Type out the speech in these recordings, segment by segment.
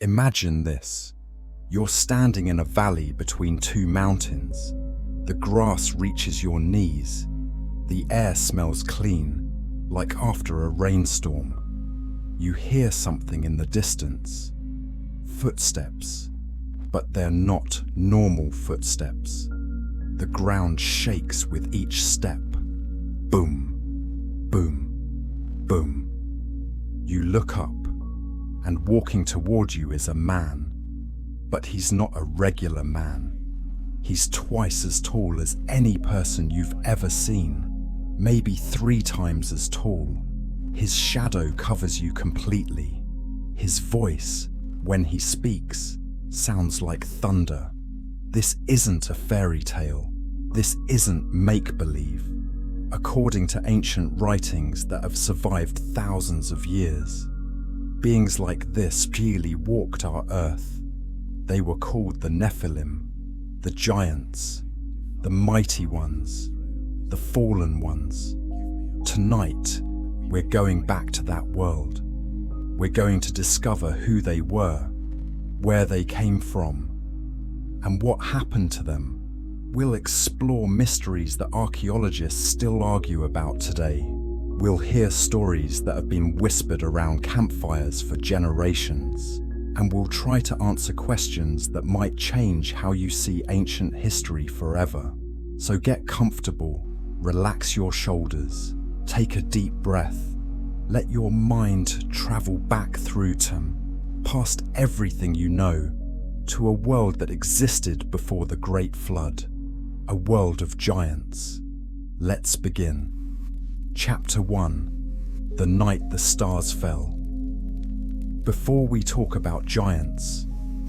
Imagine this. You're standing in a valley between two mountains. The grass reaches your knees. The air smells clean, like after a rainstorm. You hear something in the distance. Footsteps, but they're not normal footsteps. The ground shakes with each step. Boom, boom, boom. You look up, and walking toward you is a man. But he's not a regular man. He's twice as tall as any person you've ever seen, maybe 3 times as tall. His shadow covers you completely. His voice, when he speaks, sounds like thunder. This isn't a fairy tale. This isn't make-believe. According to ancient writings that have survived thousands of years, beings like this really walked our earth. They were called the Nephilim, the giants, the mighty ones, the fallen ones. Tonight, we're going back to that world. We're going to discover who they were, where they came from, and what happened to them. We'll explore mysteries that archaeologists still argue about today. We'll hear stories that have been whispered around campfires for generations, and we'll try to answer questions that might change how you see ancient history forever. So get comfortable, relax your shoulders, take a deep breath, let your mind travel back through time, past everything you know, to a world that existed before the Great Flood, a world of giants. Let's begin. Chapter 1: The Night the Stars Fell. Before we talk about giants,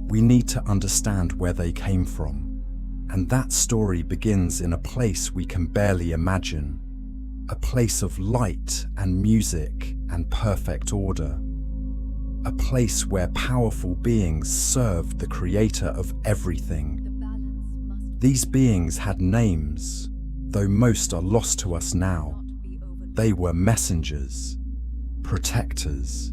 we need to understand where they came from. And that story begins in a place we can barely imagine. A place of light and music and perfect order. A place where powerful beings served the creator of everything. These beings had names, though most are lost to us now. They were messengers, protectors.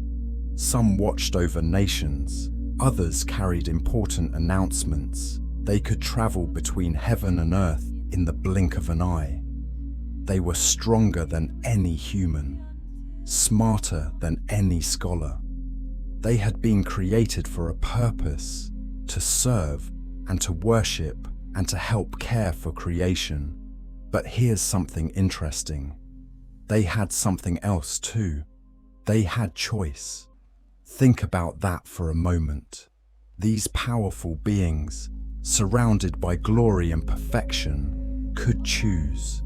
Some watched over nations, others carried important announcements. They could travel between heaven and earth in the blink of an eye. They were stronger than any human, smarter than any scholar. They had been created for a purpose, to serve and to worship and to help care for creation. But here's something interesting. They had something else too. They had choice. Think about that for a moment. These powerful beings, surrounded by glory and perfection, could choose.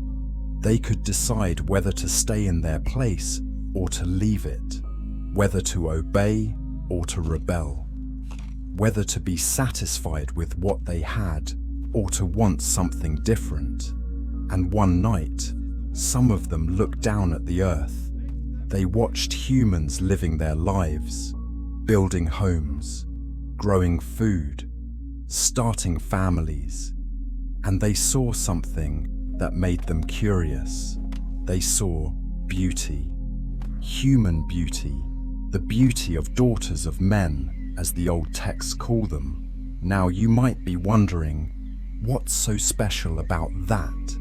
They could decide whether to stay in their place or to leave it, whether to obey or to rebel, whether to be satisfied with what they had or to want something different. And one night, some of them looked down at the earth. They watched humans living their lives, building homes, growing food, starting families, and they saw something that made them curious. They saw beauty, human beauty, the beauty of daughters of men, as the old texts call them. Now you might be wondering, what's so special about that?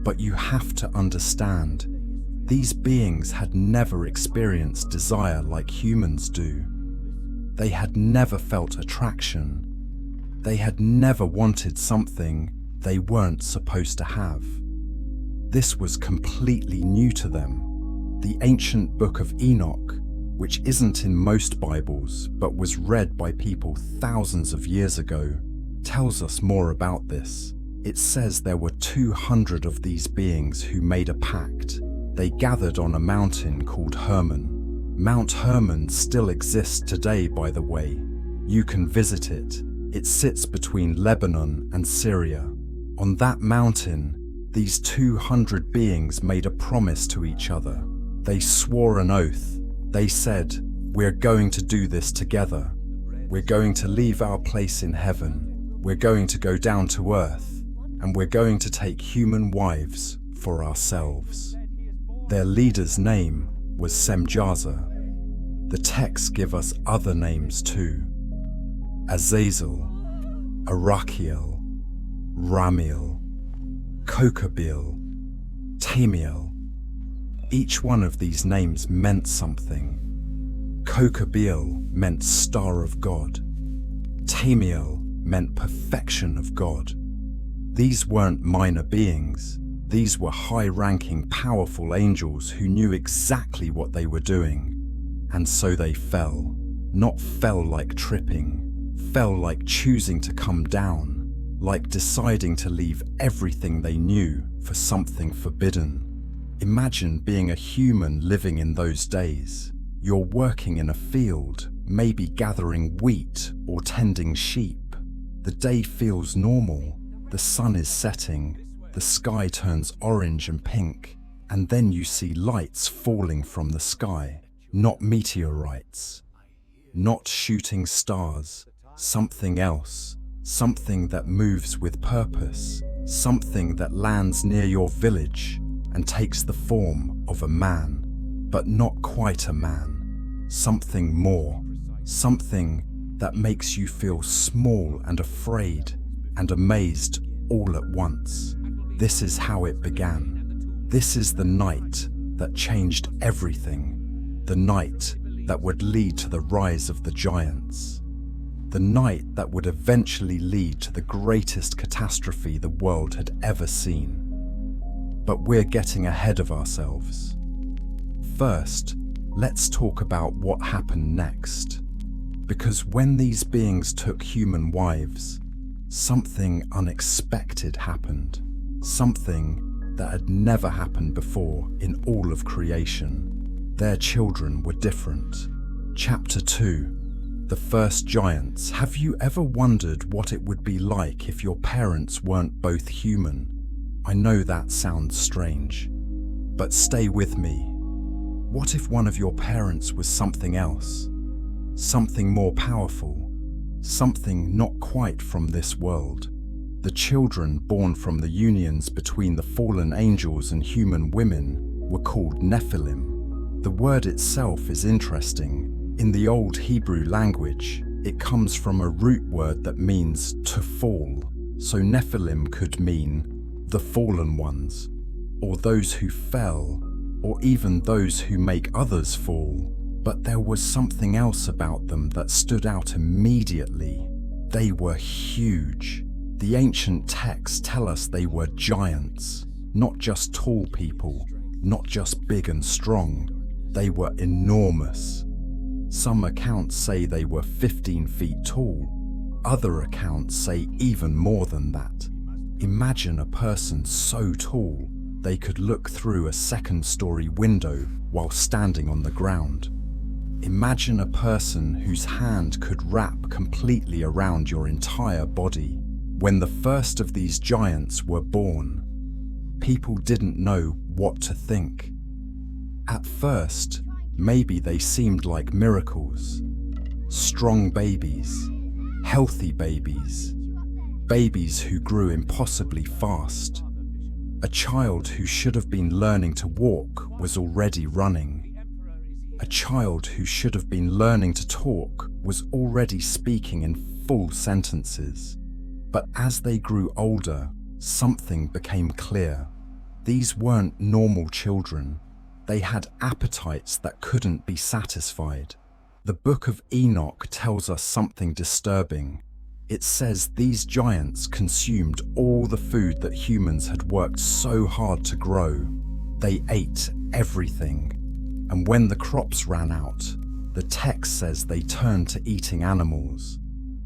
But you have to understand, these beings had never experienced desire like humans do. They had never felt attraction. They had never wanted something they weren't supposed to have. This was completely new to them. The ancient Book of Enoch, which isn't in most Bibles but was read by people thousands of years ago, tells us more about this. It says there were 200 of these beings who made a pact. They gathered on a mountain called Hermon. Mount Hermon still exists today, by the way. You can visit it. It sits between Lebanon and Syria. On that mountain, these 200 beings made a promise to each other. They swore an oath. They said, "We're going to do this together. We're going to leave our place in heaven. We're going to go down to earth, and we're going to take human wives for ourselves." Their leader's name was Semjaza. The texts give us other names too. Azazel, Arachiel, Ramiel, Kokabeel, Tamiel. Each one of these names meant something. Kokabeel meant star of God. Tamiel meant perfection of God. These weren't minor beings. These were high-ranking, powerful angels who knew exactly what they were doing. And so they fell. Not fell like tripping, fell like choosing to come down, like deciding to leave everything they knew for something forbidden. Imagine being a human living in those days. You're working in a field, maybe gathering wheat or tending sheep. The day feels normal. The sun is setting, the sky turns orange and pink, and then you see lights falling from the sky. Not meteorites, not shooting stars, something else, something that moves with purpose, something that lands near your village and takes the form of a man, but not quite a man, something more, something that makes you feel small and afraid and amazed all at once. This is how it began. This is the night that changed everything. The night that would lead to the rise of the giants. The night that would eventually lead to the greatest catastrophe the world had ever seen. But we're getting ahead of ourselves. First, let's talk about what happened next. Because when these beings took human wives, something unexpected happened. Something that had never happened before in all of creation. Their children were different. Chapter 2. The first giants. Have you ever wondered what it would be like if your parents weren't both human? I know that sounds strange, but stay with me. What if one of your parents was something else? Something more powerful? Something not quite from this world? The children born from the unions between the fallen angels and human women were called Nephilim. The word itself is interesting. In the old Hebrew language, it comes from a root word that means to fall. So Nephilim could mean the fallen ones, or those who fell, or even those who make others fall. But there was something else about them that stood out immediately. They were huge. The ancient texts tell us they were giants, not just tall people, not just big and strong. They were enormous. Some accounts say they were 15 feet tall. Other accounts say even more than that. Imagine a person so tall they could look through a second-story window while standing on the ground. Imagine a person whose hand could wrap completely around your entire body. When the first of these giants were born, people didn't know what to think. At first, maybe they seemed like miracles. Strong babies, healthy babies, babies who grew impossibly fast. A child who should have been learning to walk was already running. A child who should have been learning to talk was already speaking in full sentences. But as they grew older, something became clear. These weren't normal children. They had appetites that couldn't be satisfied. The Book of Enoch tells us something disturbing. It says these giants consumed all the food that humans had worked so hard to grow. They ate everything. And when the crops ran out, the text says they turned to eating animals.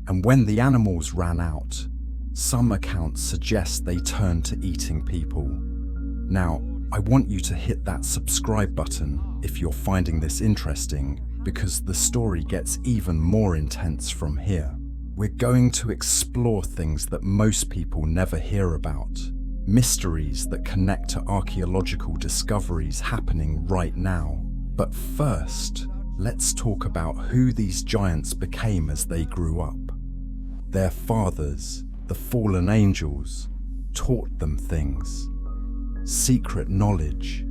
And when the animals ran out, some accounts suggest they turned to eating people. Now, I want you to hit that subscribe button if you're finding this interesting, because the story gets even more intense from here. We're going to explore things that most people never hear about, mysteries that connect to archaeological discoveries happening right now. But first, let's talk about who these giants became as they grew up. Their fathers, the fallen angels, taught them things. Secret knowledge,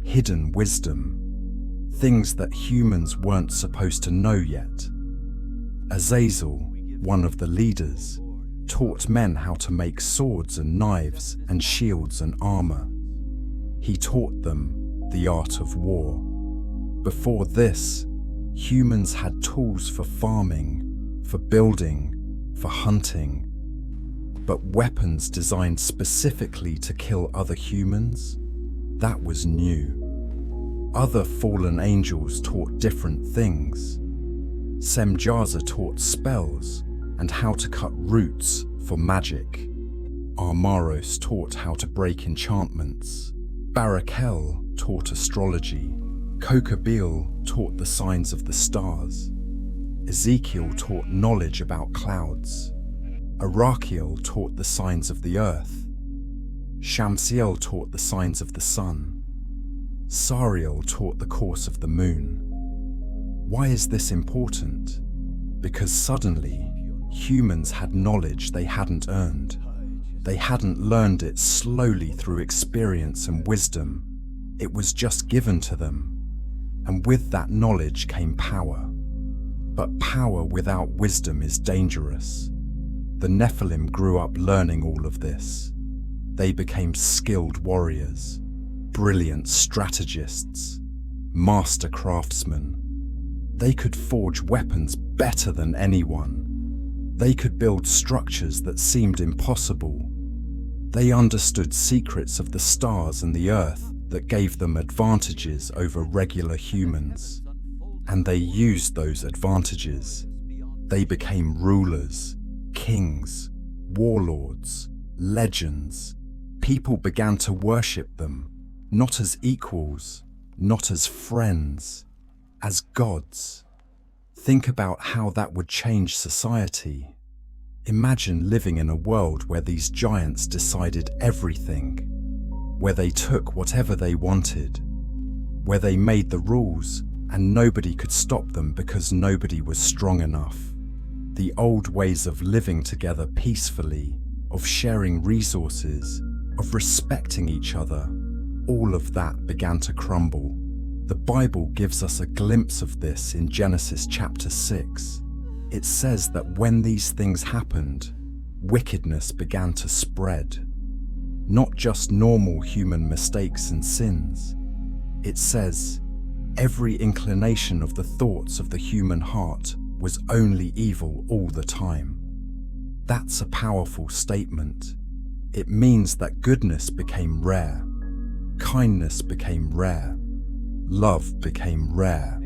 hidden wisdom, things that humans weren't supposed to know yet. Azazel, one of the leaders, taught men how to make swords and knives and shields and armor. He taught them the art of war. Before this, humans had tools for farming, for building, for hunting. But weapons designed specifically to kill other humans? That was new. Other fallen angels taught different things. Semjaza taught spells and how to cut roots for magic. Armaros taught how to break enchantments. Barakel taught astrology. Kokabeel taught the signs of the stars. Ezekiel taught knowledge about clouds. Arakiel taught the signs of the earth. Shamsiel taught the signs of the sun. Sariel taught the course of the moon. Why is this important? Because suddenly, humans had knowledge they hadn't earned. They hadn't learned it slowly through experience and wisdom. It was just given to them. And with that knowledge came power. But power without wisdom is dangerous. The Nephilim grew up learning all of this. They became skilled warriors, brilliant strategists, master craftsmen. They could forge weapons better than anyone. They could build structures that seemed impossible. They understood secrets of the stars and the earth that gave them advantages over regular humans. And they used those advantages. They became rulers, kings, warlords, legends. People began to worship them, not as equals, not as friends, as gods. Think about how that would change society. Imagine living in a world where these giants decided everything, where they took whatever they wanted, where they made the rules and nobody could stop them because nobody was strong enough. The old ways of living together peacefully, of sharing resources, of respecting each other, all of that began to crumble. The Bible gives us a glimpse of this in Genesis chapter 6. It says that when these things happened, wickedness began to spread. Not just normal human mistakes and sins. It says, every inclination of the thoughts of the human heart was only evil all the time. That's a powerful statement. It means that goodness became rare, kindness became rare, love became rare.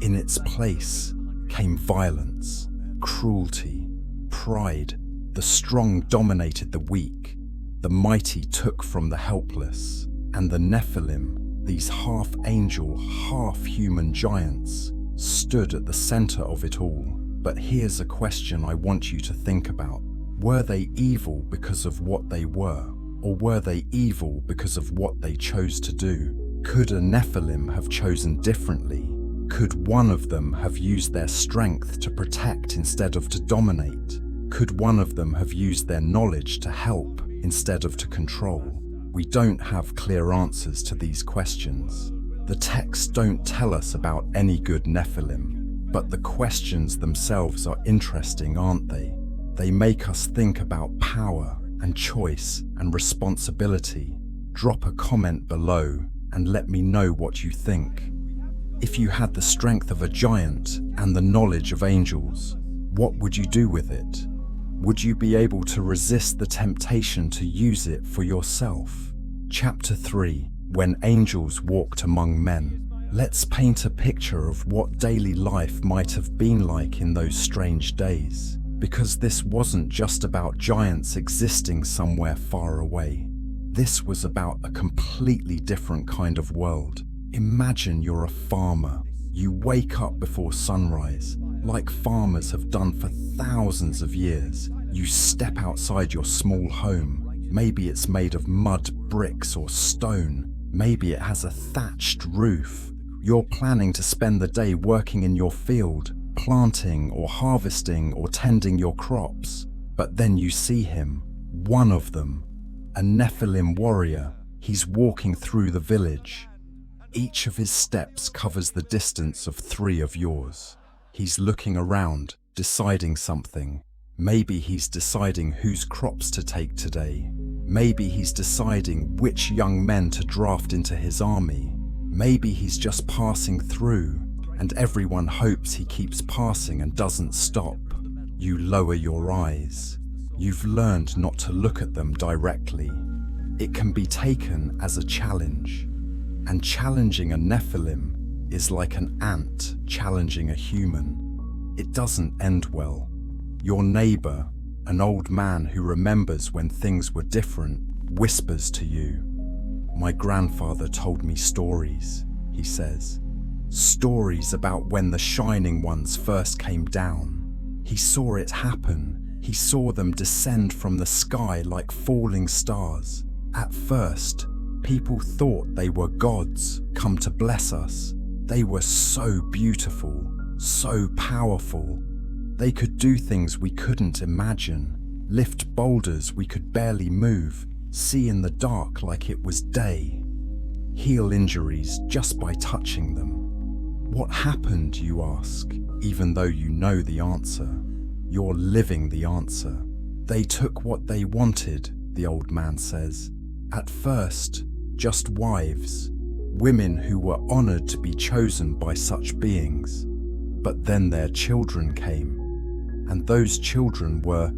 In its place came violence, cruelty, pride. The strong dominated the weak, the mighty took from the helpless, and the Nephilim, these half-angel, half-human giants, stood at the center of it all. But here's a question I want you to think about. Were they evil because of what they were, or were they evil because of what they chose to do? Could a Nephilim have chosen differently? Could one of them have used their strength to protect instead of to dominate? Could one of them have used their knowledge to help instead of to control? We don't have clear answers to these questions. The texts don't tell us about any good Nephilim, but the questions themselves are interesting, aren't they? They make us think about power and choice and responsibility. Drop a comment below and let me know what you think. If you had the strength of a giant and the knowledge of angels, what would you do with it? Would you be able to resist the temptation to use it for yourself? Chapter 3. When angels walked among men. Let's paint a picture of what daily life might have been like in those strange days. Because this wasn't just about giants existing somewhere far away. This was about a completely different kind of world. Imagine you're a farmer. You wake up before sunrise, like farmers have done for thousands of years. You step outside your small home. Maybe it's made of mud, bricks, or stone. Maybe it has a thatched roof. You're planning to spend the day working in your field, planting or harvesting or tending your crops. But then you see him, one of them, a Nephilim warrior. He's walking through the village. Each of his steps covers the distance of 3 of yours. He's looking around, deciding something. Maybe he's deciding whose crops to take today. Maybe he's deciding which young men to draft into his army. Maybe he's just passing through, and everyone hopes he keeps passing and doesn't stop. You lower your eyes. You've learned not to look at them directly. It can be taken as a challenge, and challenging a Nephilim is like an ant challenging a human. It doesn't end well. Your neighbor, an old man who remembers when things were different, whispers to you. My grandfather told me stories, he says. Stories about when the Shining Ones first came down. He saw it happen. He saw them descend from the sky like falling stars. At first, people thought they were gods come to bless us. They were so beautiful, so powerful. They could do things we couldn't imagine, lift boulders we could barely move, see in the dark like it was day, heal injuries just by touching them. What happened, you ask, even though you know the answer? You're living the answer. They took what they wanted, the old man says. At first, just wives, women who were honored to be chosen by such beings. But then their children came, and those children were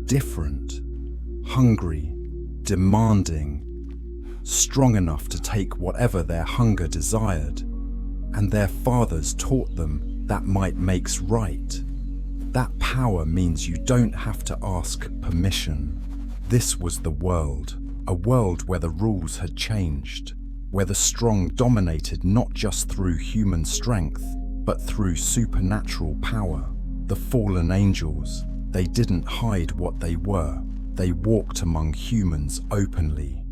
different, hungry, demanding, strong enough to take whatever their hunger desired, and their fathers taught them that might makes right. That power means you don't have to ask permission. This was the world, a world where the rules had changed, where the strong dominated not just through human strength, but through supernatural power. The fallen angels, they didn't hide what they were. They walked among humans openly.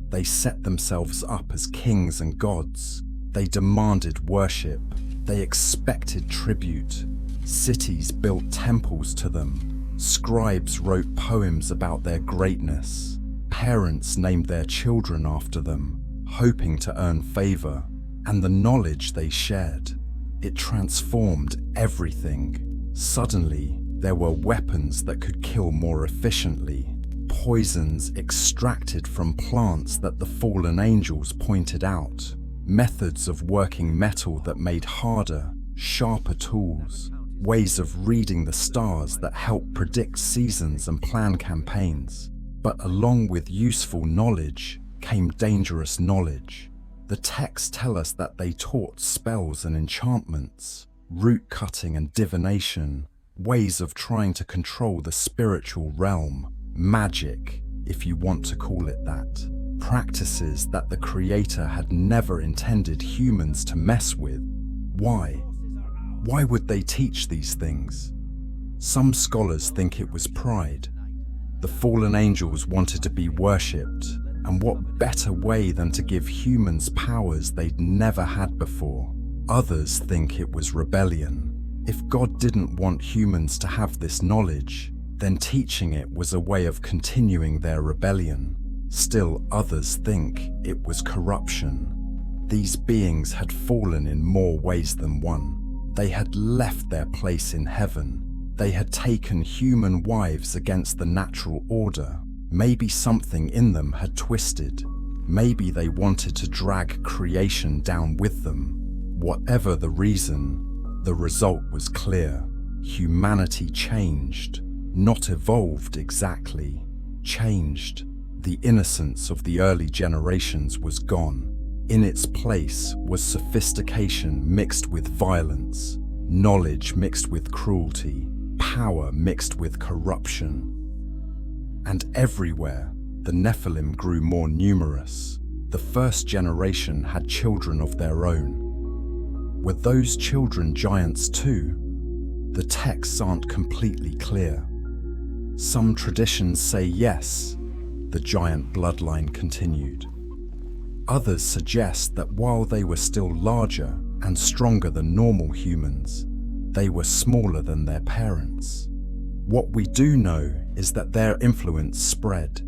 They set themselves up as kings and gods. They demanded worship. They expected tribute. Cities built temples to them. Scribes wrote poems about their greatness. Parents named their children after them, hoping to earn favor. And the knowledge they shared, it transformed everything. Suddenly, there were weapons that could kill more efficiently, poisons extracted from plants that the fallen angels pointed out, methods of working metal that made harder, sharper tools, ways of reading the stars that help predict seasons and plan campaigns. But along with useful knowledge came dangerous knowledge. The texts tell us that they taught spells and enchantments, root cutting and divination, ways of trying to control the spiritual realm, magic, if you want to call it that, practices that the Creator had never intended humans to mess with. Why? Why would they teach these things? Some scholars think it was pride. The fallen angels wanted to be worshipped, and what better way than to give humans powers they'd never had before? Others think it was rebellion. If God didn't want humans to have this knowledge, then teaching it was a way of continuing their rebellion. Still, others think it was corruption. These beings had fallen in more ways than one. They had left their place in heaven. They had taken human wives against the natural order. Maybe something in them had twisted. Maybe they wanted to drag creation down with them. Whatever the reason, the result was clear. Humanity changed, not evolved exactly, changed. The innocence of the early generations was gone. In its place was sophistication mixed with violence, knowledge mixed with cruelty, power mixed with corruption. And everywhere, the Nephilim grew more numerous. The first generation had children of their own. Were those children giants too? The texts aren't completely clear. Some traditions say yes, the giant bloodline continued. Others suggest that while they were still larger and stronger than normal humans, they were smaller than their parents. What we do know is that their influence spread.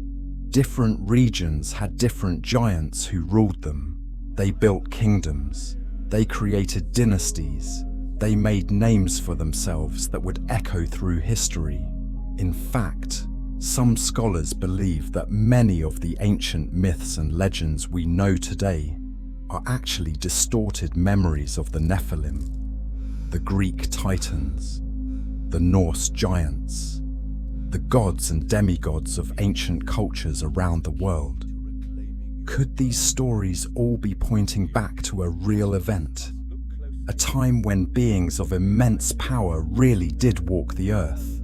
Different regions had different giants who ruled them. They built kingdoms. They created dynasties. They made names for themselves that would echo through history. In fact, some scholars believe that many of the ancient myths and legends we know today are actually distorted memories of the Nephilim, the Greek titans, the Norse giants, the gods and demigods of ancient cultures around the world. Could these stories all be pointing back to a real event? A time when beings of immense power really did walk the earth?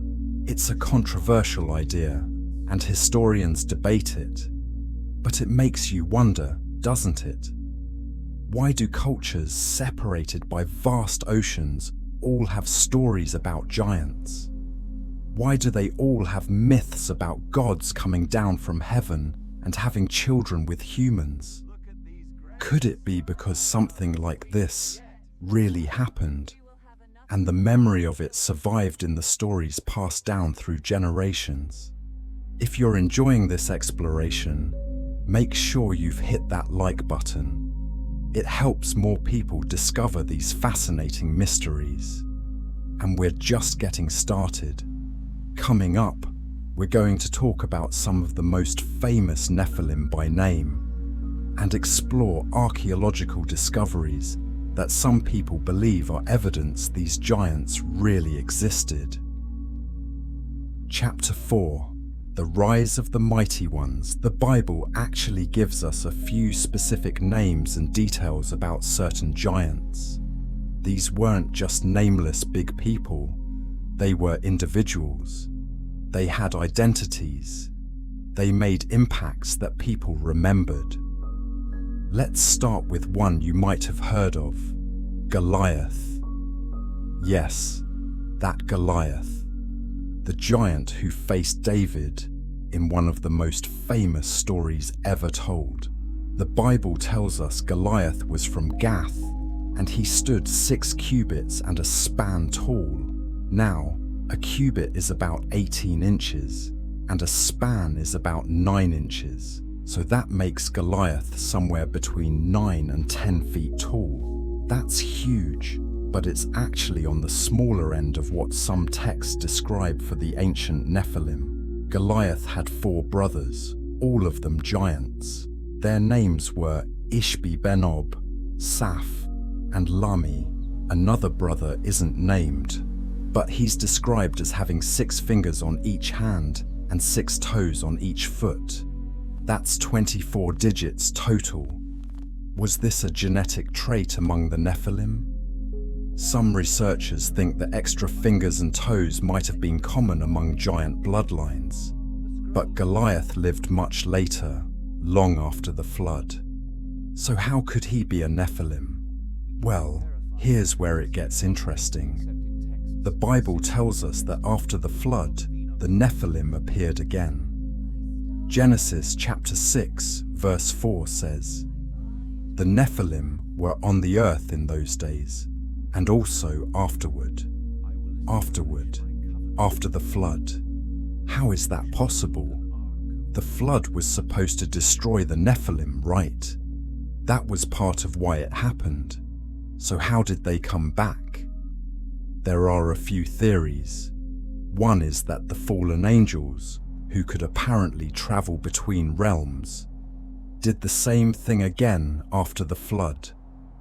It's a controversial idea, and historians debate it. But it makes you wonder, doesn't it? Why do cultures separated by vast oceans all have stories about giants? Why do they all have myths about gods coming down from heaven and having children with humans? Could it be because something like this really happened, and the memory of it survived in the stories passed down through generations? If you're enjoying this exploration, make sure you've hit that like button. It helps more people discover these fascinating mysteries. And we're just getting started. Coming up, we're going to talk about some of the most famous Nephilim by name and explore archaeological discoveries that some people believe are evidence these giants really existed. Chapter 4. The Rise of the Mighty Ones. The Bible actually gives us a few specific names and details about certain giants. These weren't just nameless big people. They were individuals. They had identities. They made impacts that people remembered. Let's start with one you might have heard of, Goliath. Yes, that Goliath, the giant who faced David in one of the most famous stories ever told. The Bible tells us Goliath was from Gath, and he stood 6 cubits and a span tall. Now, a cubit is about 18 inches, and a span is about 9 inches. So that makes Goliath somewhere between 9 and 10 feet tall. That's huge, but it's actually on the smaller end of what some texts describe for the ancient Nephilim. Goliath had 4 brothers, all of them giants. Their names were Ishbi-Benob, Saph, and Lami. Another brother isn't named, but he's described as having 6 fingers on each hand and 6 toes on each foot. That's 24 digits total. Was this a genetic trait among the Nephilim? Some researchers think that extra fingers and toes might have been common among giant bloodlines. But Goliath lived much later, long after the flood. So how could he be a Nephilim? Well, here's where it gets interesting. The Bible tells us that after the flood, the Nephilim appeared again. Genesis chapter 6, verse 4 says, "The Nephilim were on the earth in those days, and also afterward, after the flood." How is that possible? The flood was supposed to destroy the Nephilim, right? That was part of why it happened. So how did they come back? There are a few theories. One is that the fallen angels, who could apparently travel between realms, did the same thing again after the flood.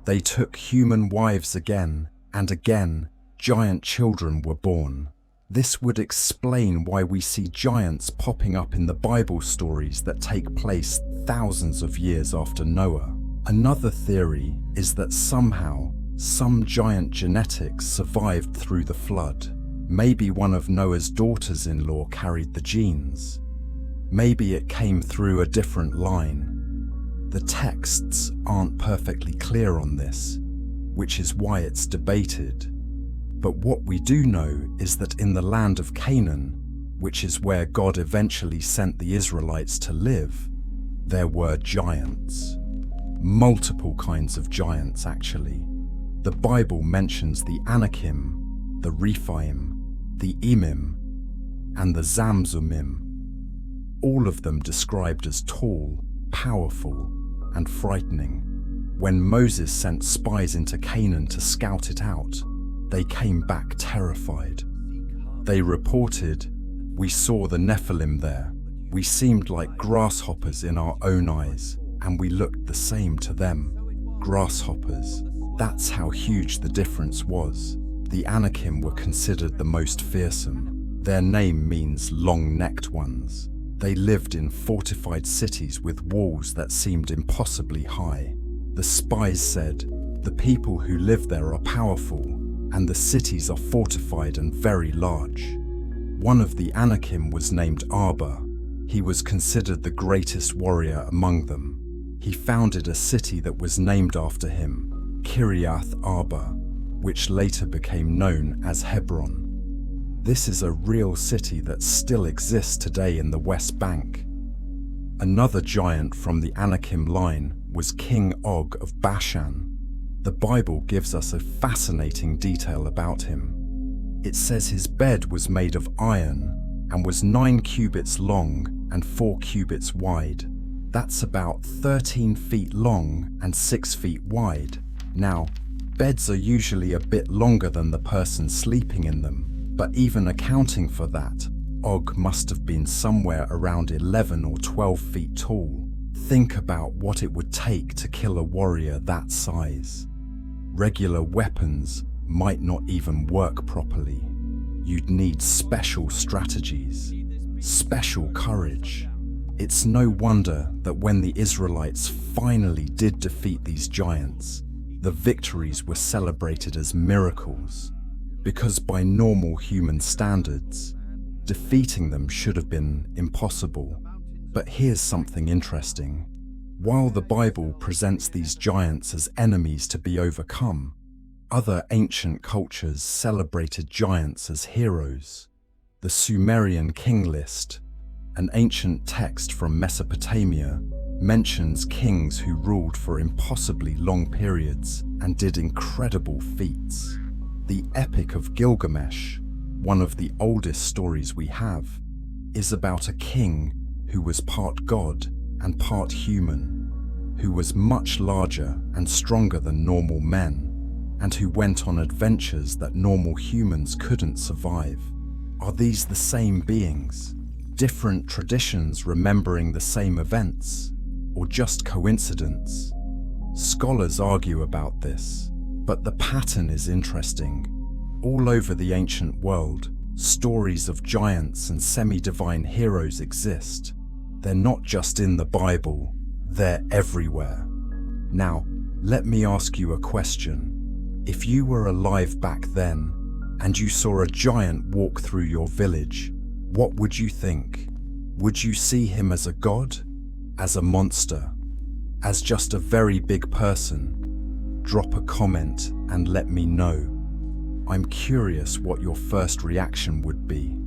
They took human wives again, and again, giant children were born. This would explain why we see giants popping up in the Bible stories that take place thousands of years after Noah. Another theory is that somehow, some giant genetics survived through the flood. Maybe one of Noah's daughters-in-law carried the genes. Maybe it came through a different line. The texts aren't perfectly clear on this, which is why it's debated. But what we do know is that in the land of Canaan, which is where God eventually sent the Israelites to live, there were giants. Multiple kinds of giants, actually. The Bible mentions the Anakim, the Rephaim, the Emim, and the Zamzumim, all of them described as tall, powerful, and frightening. When Moses sent spies into Canaan to scout it out, They came back terrified. They reported, "We saw the Nephilim there. We seemed like grasshoppers in our own eyes, and we looked the same to them." Grasshoppers. That's how huge the difference was. The Anakim were considered the most fearsome. Their name means long-necked ones. They lived in fortified cities with walls that seemed impossibly high. The spies said, "The people who live there are powerful, and the cities are fortified and very large." One of the Anakim was named Arba. He was considered the greatest warrior among them. He founded a city that was named after him, Kiriath Arba, which later became known as Hebron. This is a real city that still exists today in the West Bank. Another giant from the Anakim line was King Og of Bashan. The Bible gives us a fascinating detail about him. It says his bed was made of iron and was 9 cubits long and 4 cubits wide. That's about 13 feet long and 6 feet wide. Now, beds are usually a bit longer than the person sleeping in them, but even accounting for that, Og must have been somewhere around 11 or 12 feet tall. Think about what it would take to kill a warrior that size. Regular weapons might not even work properly. You'd need special strategies, special courage. It's no wonder that when the Israelites finally did defeat these giants, the victories were celebrated as miracles, because by normal human standards, defeating them should have been impossible. But here's something interesting. While the Bible presents these giants as enemies to be overcome, other ancient cultures celebrated giants as heroes. The Sumerian king list, an ancient text from Mesopotamia, mentions kings who ruled for impossibly long periods and did incredible feats. The Epic of Gilgamesh, one of the oldest stories we have, is about a king who was part god and part human, who was much larger and stronger than normal men, and who went on adventures that normal humans couldn't survive. Are these the same beings? Different traditions remembering the same events? Or just coincidence? Scholars argue about this, but the pattern is interesting. All over the ancient world, stories of giants and semi-divine heroes exist. They're not just in the Bible, they're everywhere. Now, let me ask you a question. If you were alive back then, and you saw a giant walk through your village, what would you think? Would you see him as a god? As a monster? As just a very big person? Drop a comment and let me know. I'm curious what your first reaction would be.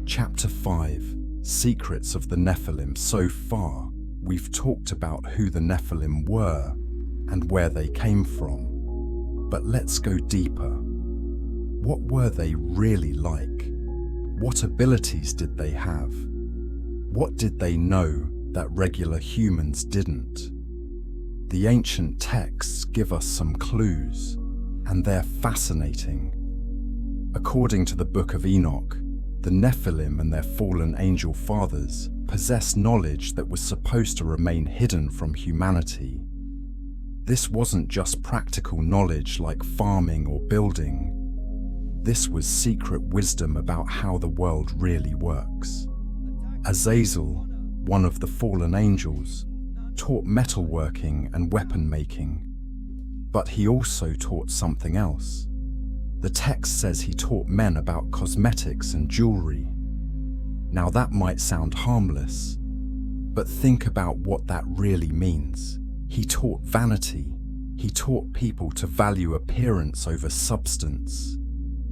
Chapter 5, Secrets of the Nephilim. So far, we've talked about who the Nephilim were and where they came from. But let's go deeper. What were they really like? What abilities did they have? What did they know that regular humans didn't? The ancient texts give us some clues, and they're fascinating. According to the Book of Enoch, the Nephilim and their fallen angel fathers possessed knowledge that was supposed to remain hidden from humanity. This wasn't just practical knowledge like farming or building. This was secret wisdom about how the world really works. Azazel, one of the fallen angels, taught metalworking and weapon making, but he also taught something else. The text says he taught men about cosmetics and jewelry. Now that might sound harmless, but think about what that really means. He taught vanity. He taught people to value appearance over substance.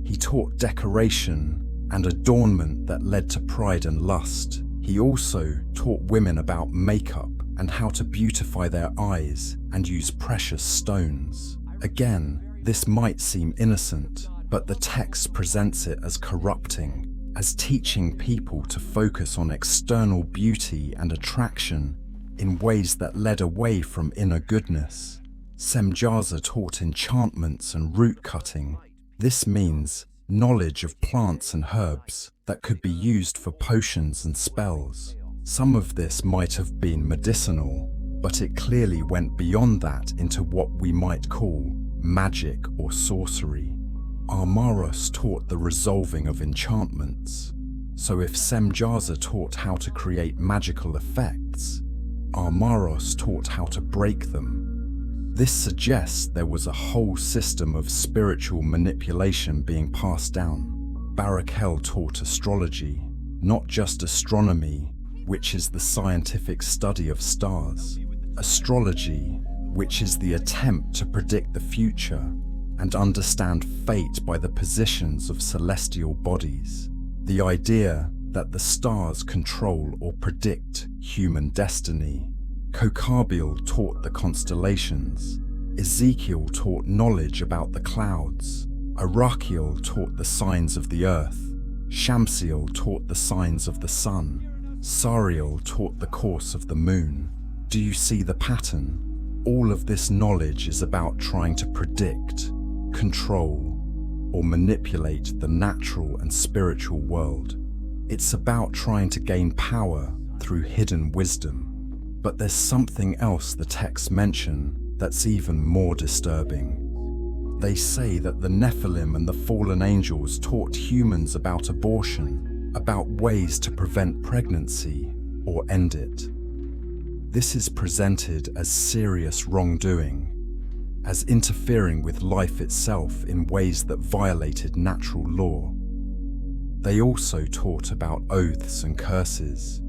He taught decoration and adornment that led to pride and lust. He also taught women about makeup and how to beautify their eyes and use precious stones. Again, this might seem innocent, but the text presents it as corrupting, as teaching people to focus on external beauty and attraction in ways that led away from inner goodness. Semjaza taught enchantments and root cutting. This means knowledge of plants and herbs that could be used for potions and spells. Some of this might have been medicinal, but it clearly went beyond that into what we might call magic or sorcery. Armaros taught the resolving of enchantments. So if Semjaza taught how to create magical effects, Armaros taught how to break them. This suggests there was a whole system of spiritual manipulation being passed down. Barakel taught astrology, not just astronomy, which is the scientific study of stars. Astrology, which is the attempt to predict the future and understand fate by the positions of celestial bodies. The idea that the stars control or predict human destiny. Kokabiel taught the constellations. Ezekiel taught knowledge about the clouds. Arachiel taught the signs of the earth. Shamsiel taught the signs of the sun. Sariel taught the course of the moon. Do you see the pattern? All of this knowledge is about trying to predict, control, or manipulate the natural and spiritual world. It's about trying to gain power through hidden wisdom. But there's something else the texts mention that's even more disturbing. They say that the Nephilim and the fallen angels taught humans about abortion, about ways to prevent pregnancy or end it. This is presented as serious wrongdoing, as interfering with life itself in ways that violated natural law. They also taught about oaths and curses,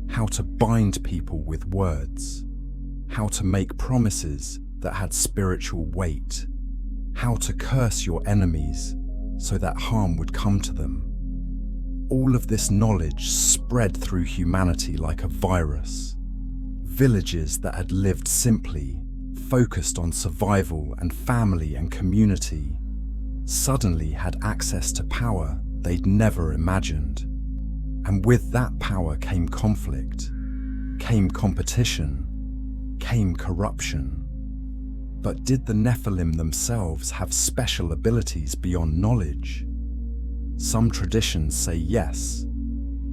how to bind people with words, how to make promises that had spiritual weight, how to curse your enemies so that harm would come to them. All of this knowledge spread through humanity like a virus. Villages that had lived simply, focused on survival and family and community, suddenly had access to power they'd never imagined. And with that power came conflict, came competition, came corruption. But did the Nephilim themselves have special abilities beyond knowledge? Some traditions say yes.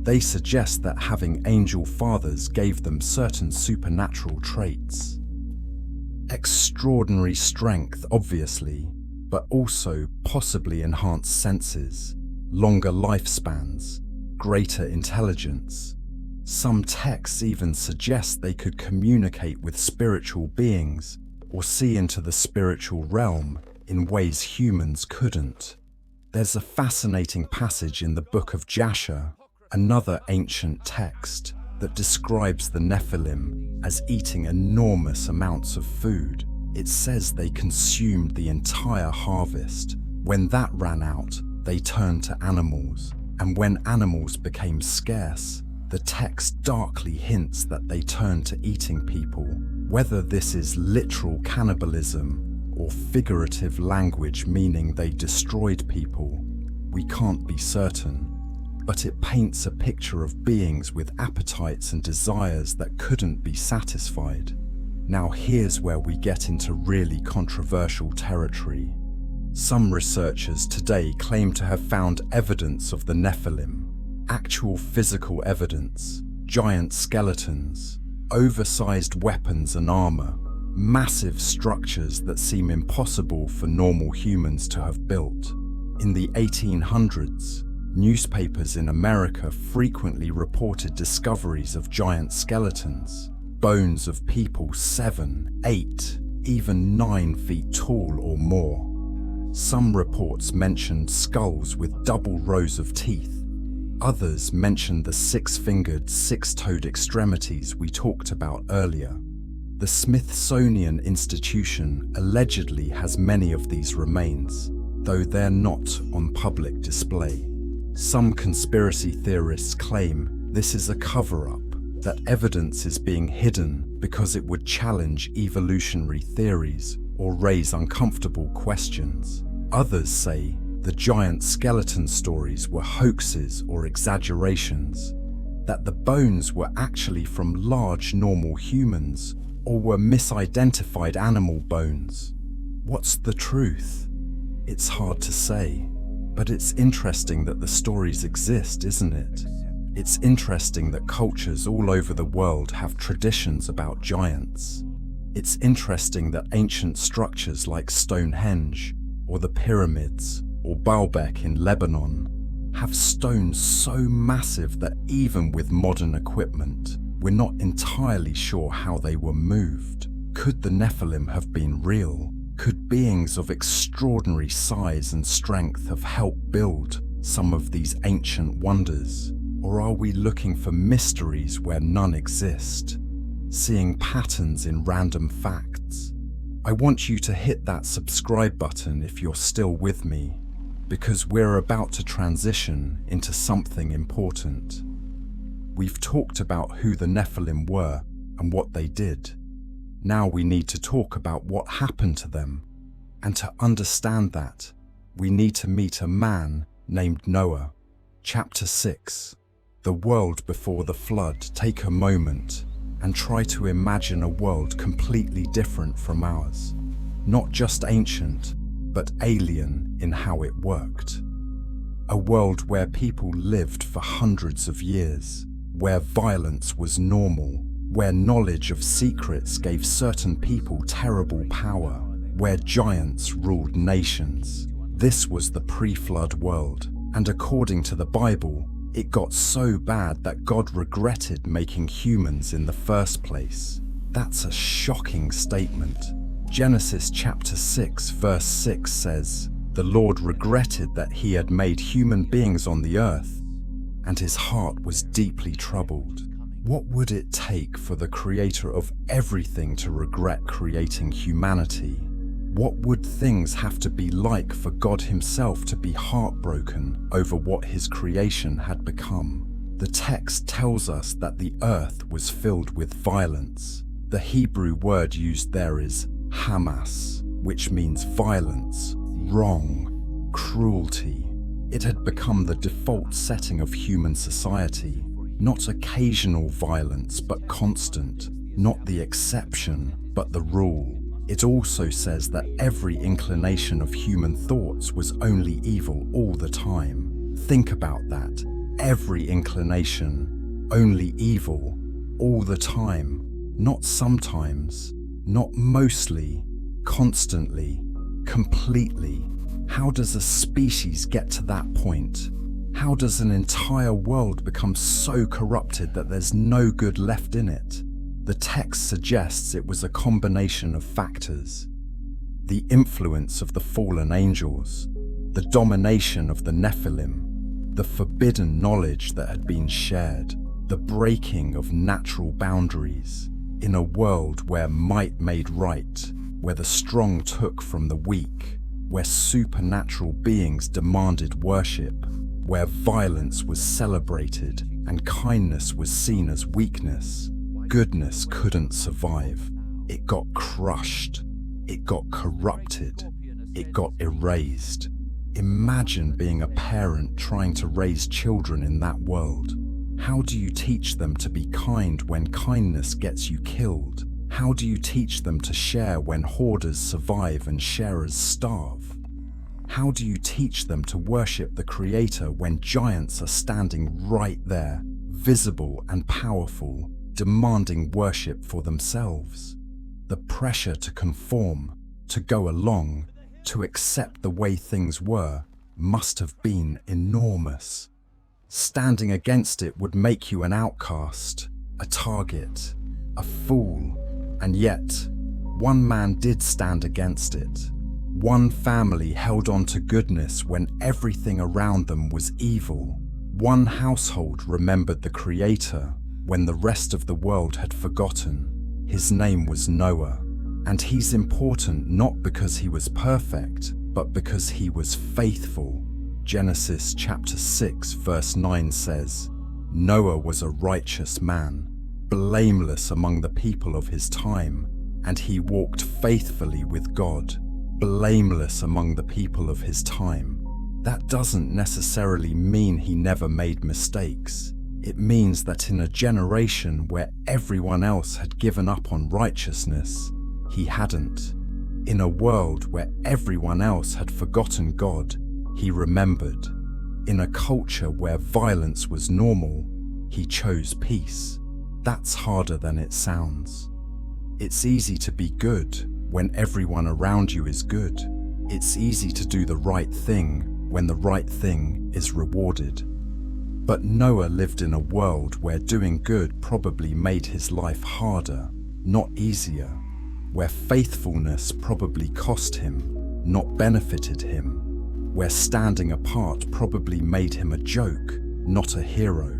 They suggest that having angel fathers gave them certain supernatural traits. Extraordinary strength, obviously, but also possibly enhanced senses, longer lifespans, greater intelligence. Some texts even suggest they could communicate with spiritual beings or see into the spiritual realm in ways humans couldn't. There's a fascinating passage in the Book of Jasher, another ancient text, that describes the Nephilim as eating enormous amounts of food. It says they consumed the entire harvest. When that ran out, they turned to animals. And when animals became scarce, the text darkly hints that they turned to eating people. Whether this is literal cannibalism or figurative language meaning they destroyed people, we can't be certain. But it paints a picture of beings with appetites and desires that couldn't be satisfied. Now here's where we get into really controversial territory. Some researchers today claim to have found evidence of the Nephilim, actual physical evidence, giant skeletons, oversized weapons and armor, massive structures that seem impossible for normal humans to have built. In the 1800s, newspapers in America frequently reported discoveries of giant skeletons, bones of people 7, 8, even 9 feet tall or more. Some reports mentioned skulls with double rows of teeth. Others mentioned the six-fingered, six-toed extremities we talked about earlier. The Smithsonian Institution allegedly has many of these remains, though they're not on public display. Some conspiracy theorists claim this is a cover-up, that evidence is being hidden because it would challenge evolutionary theories or raise uncomfortable questions. Others say the giant skeleton stories were hoaxes or exaggerations, that the bones were actually from large normal humans or were misidentified animal bones. What's the truth? It's hard to say, but it's interesting that the stories exist, isn't it? It's interesting that cultures all over the world have traditions about giants. It's interesting that ancient structures like Stonehenge, or the pyramids, or Baalbek in Lebanon, have stones so massive that even with modern equipment, we're not entirely sure how they were moved. Could the Nephilim have been real? Could beings of extraordinary size and strength have helped build some of these ancient wonders? Or are we looking for mysteries where none exist, seeing patterns in random facts? I want you to hit that subscribe button if you're still with me, because we're about to transition into something important. We've talked about who the Nephilim were and what they did. Now we need to talk about what happened to them, and to understand that, we need to meet a man named Noah. Chapter 6. The world before the flood. Take a moment and try to imagine a world completely different from ours. Not just ancient, but alien in how it worked. A world where people lived for hundreds of years, where violence was normal, where knowledge of secrets gave certain people terrible power, where giants ruled nations. This was the pre-flood world, and according to the Bible, it got so bad that God regretted making humans in the first place. That's a shocking statement. Genesis chapter 6 verse 6 says, "The Lord regretted that he had made human beings on the earth, and his heart was deeply troubled." What would it take for the creator of everything to regret creating humanity? What would things have to be like for God himself to be heartbroken over what his creation had become? The text tells us that the earth was filled with violence. The Hebrew word used there is Hamas, which means violence, wrong, cruelty. It had become the default setting of human society. Not occasional violence, but constant. Not the exception, but the rule. It also says that every inclination of human thoughts was only evil all the time. Think about that. Every inclination, only evil, all the time. Not sometimes, not mostly, constantly, completely. How does a species get to that point? How does an entire world become so corrupted that there's no good left in it? The text suggests it was a combination of factors. The influence of the fallen angels, the domination of the Nephilim, the forbidden knowledge that had been shared, the breaking of natural boundaries. In a world where might made right, where the strong took from the weak, where supernatural beings demanded worship, where violence was celebrated and kindness was seen as weakness, goodness couldn't survive. It got crushed. It got corrupted. It got erased. Imagine being a parent trying to raise children in that world. How do you teach them to be kind when kindness gets you killed? How do you teach them to share when hoarders survive and sharers starve? How do you teach them to worship the Creator when giants are standing right there, visible and powerful, demanding worship for themselves? The pressure to conform, to go along, to accept the way things were, must have been enormous. Standing against it would make you an outcast, a target, a fool, and yet, one man did stand against it. One family held on to goodness when everything around them was evil. One household remembered the Creator when the rest of the world had forgotten. His name was Noah, and he's important not because he was perfect, but because he was faithful. Genesis chapter 6 verse 9 says, "Noah was a righteous man, blameless among the people of his time, and he walked faithfully with God." Blameless among the people of his time. That doesn't necessarily mean he never made mistakes. It means that in a generation where everyone else had given up on righteousness, he hadn't. In a world where everyone else had forgotten God, he remembered. In a culture where violence was normal, he chose peace. That's harder than it sounds. It's easy to be good when everyone around you is good. It's easy to do the right thing when the right thing is rewarded. But Noah lived in a world where doing good probably made his life harder, not easier, where faithfulness probably cost him, not benefited him, where standing apart probably made him a joke, not a hero.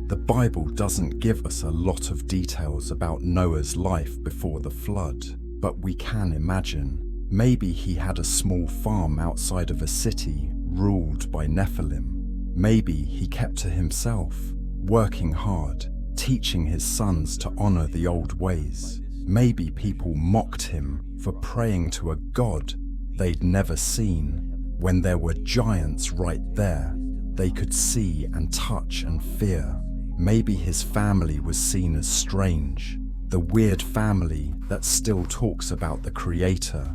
The Bible doesn't give us a lot of details about Noah's life before the flood, but we can imagine. Maybe he had a small farm outside of a city ruled by Nephilim. Maybe he kept to himself, working hard, teaching his sons to honor the old ways. Maybe people mocked him for praying to a god they'd never seen, when there were giants right there they could see and touch and fear. Maybe his family was seen as strange, the weird family that still talks about the Creator.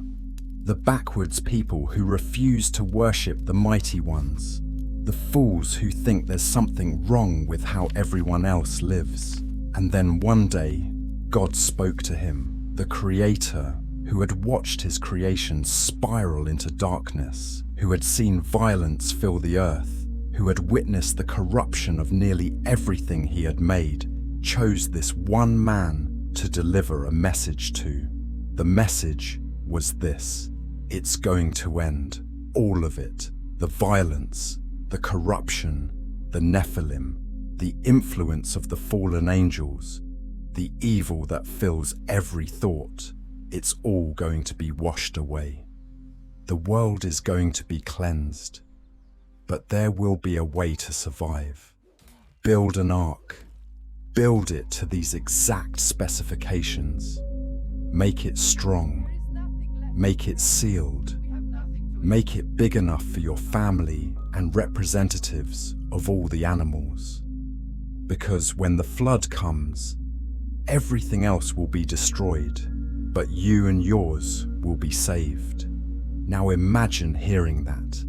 The backwards people who refuse to worship the mighty ones. The fools who think there's something wrong with how everyone else lives. And then one day, God spoke to him, the Creator, who had watched his creation spiral into darkness, who had seen violence fill the earth, who had witnessed the corruption of nearly everything he had made, chose this one man to deliver a message to. The message was this: it's going to end, all of it, the violence, the corruption, the Nephilim, the influence of the fallen angels, the evil that fills every thought. It's all going to be washed away. The world is going to be cleansed, but there will be a way to survive. Build an ark. Build it to these exact specifications. Make it strong. Make it sealed. Make it big enough for your family and representatives of all the animals. Because when the flood comes, everything else will be destroyed, but you and yours will be saved. Now imagine hearing that.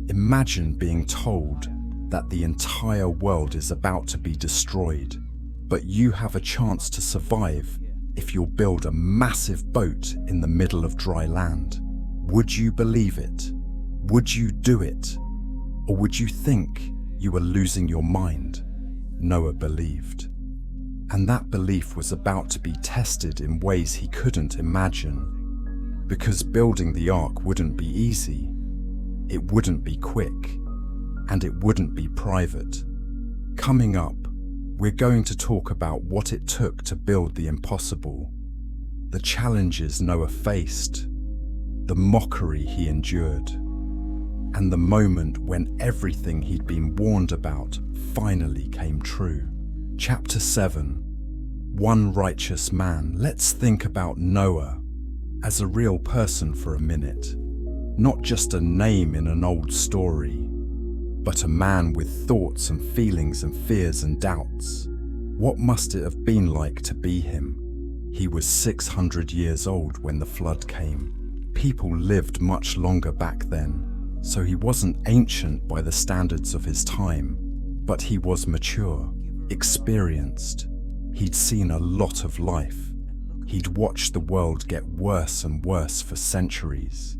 Imagine being told that the entire world is about to be destroyed, but you have a chance to survive if you'll build a massive boat in the middle of dry land. Would you believe it? Would you do it? Or would you think you were losing your mind? Noah believed. And that belief was about to be tested in ways he couldn't imagine. Because building the ark wouldn't be easy, it wouldn't be quick, and it wouldn't be private. Coming up, we're going to talk about what it took to build the impossible, the challenges Noah faced, the mockery he endured, and the moment when everything he'd been warned about finally came true. Chapter 7. One righteous man. Let's think about Noah as a real person for a minute. Not just a name in an old story, but a man with thoughts and feelings and fears and doubts. What must it have been like to be him? He was 600 years old when the flood came. People lived much longer back then, so he wasn't ancient by the standards of his time, but he was mature, experienced. He'd seen a lot of life. He'd watched the world get worse and worse for centuries.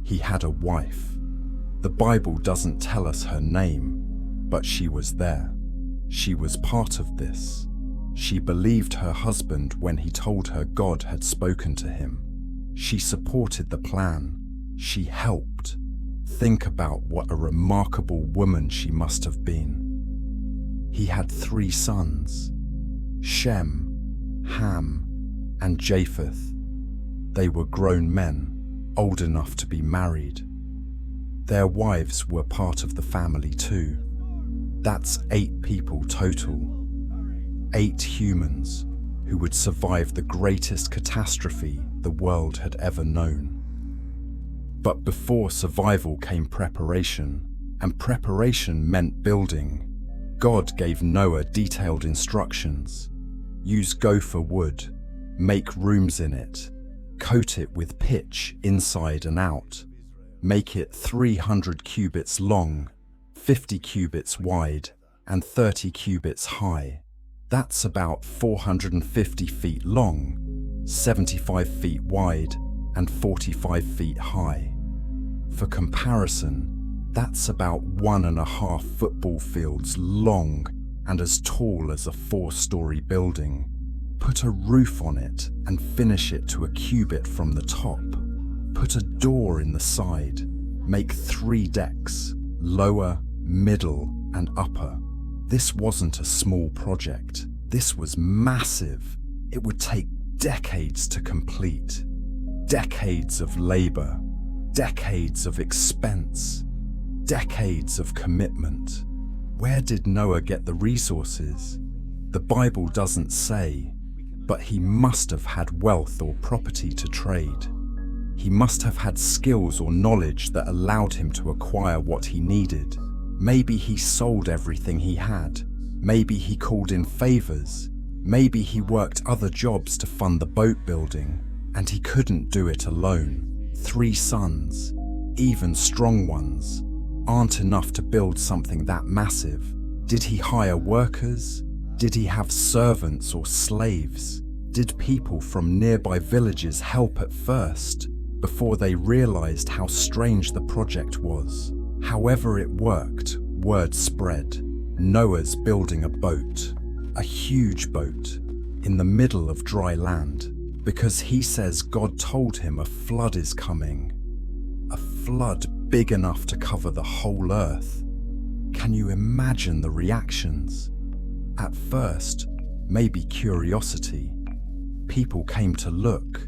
He had a wife. The Bible doesn't tell us her name, but she was there. She was part of this. She believed her husband when he told her God had spoken to him. She supported the plan. She helped. Think about what a remarkable woman she must have been. He had 3 sons, Shem, Ham, and Japheth. They were grown men, old enough to be married. Their wives were part of the family too. That's 8 people total. 8 humans who would survive the greatest catastrophe the world had ever known. But before survival came preparation, and preparation meant building. God gave Noah detailed instructions. Use gopher wood, make rooms in it, Coat it with pitch inside and out. Make it 300 cubits long, 50 cubits wide, and 30 cubits high. That's about 450 feet long, 75 feet wide, and 45 feet high. For comparison, that's about 1.5 football fields long and as tall as a 4-story building. Put a roof on it and finish it to a cubit from the top. Put a door in the side. Make 3 decks, lower, middle, and upper. This wasn't a small project. This was massive. It would take decades to complete. Decades of labor, decades of expense, decades of commitment. Where did Noah get the resources? The Bible doesn't say, but he must have had wealth or property to trade. He must have had skills or knowledge that allowed him to acquire what he needed. Maybe he sold everything he had. Maybe he called in favors. Maybe he worked other jobs to fund the boat building, and he couldn't do it alone. 3 sons, even strong ones, aren't enough to build something that massive. Did he hire workers? Did he have servants or slaves? Did people from nearby villages help at first, before they realized how strange the project was? However it worked, word spread. Noah's building a boat, a huge boat, in the middle of dry land, because he says God told him a flood is coming. A flood big enough to cover the whole earth. Can you imagine the reactions? At first, maybe curiosity. People came to look,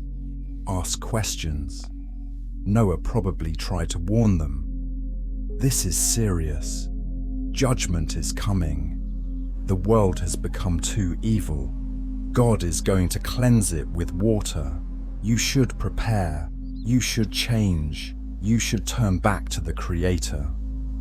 ask questions. Noah probably tried to warn them. This is serious. Judgment is coming. The world has become too evil. God is going to cleanse it with water. You should prepare. You should change. You should turn back to the Creator.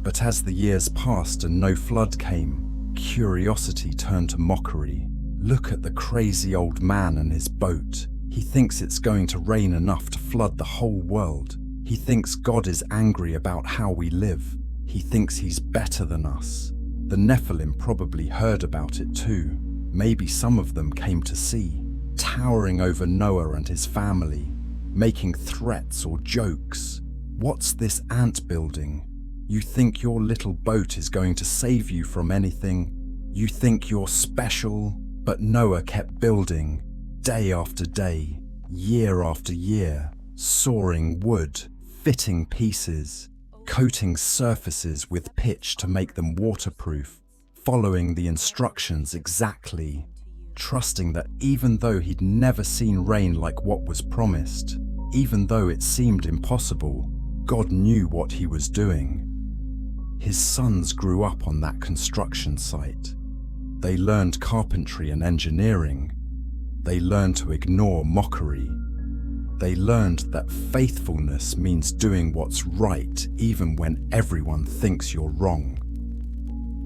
But as the years passed and no flood came, curiosity turned to mockery. Look at the crazy old man and his boat. He thinks it's going to rain enough to flood the whole world. He thinks God is angry about how we live. He thinks he's better than us. The Nephilim probably heard about it too. Maybe some of them came to see, towering over Noah and his family, making threats or jokes. What's this ant building? You think your little boat is going to save you from anything? You think you're special? But Noah kept building, day after day, year after year, sawing wood, fitting pieces, coating surfaces with pitch to make them waterproof, following the instructions exactly, trusting that even though he'd never seen rain like what was promised, even though it seemed impossible, God knew what he was doing. His sons grew up on that construction site. They learned carpentry and engineering. They learned to ignore mockery. They learned that faithfulness means doing what's right even when everyone thinks you're wrong.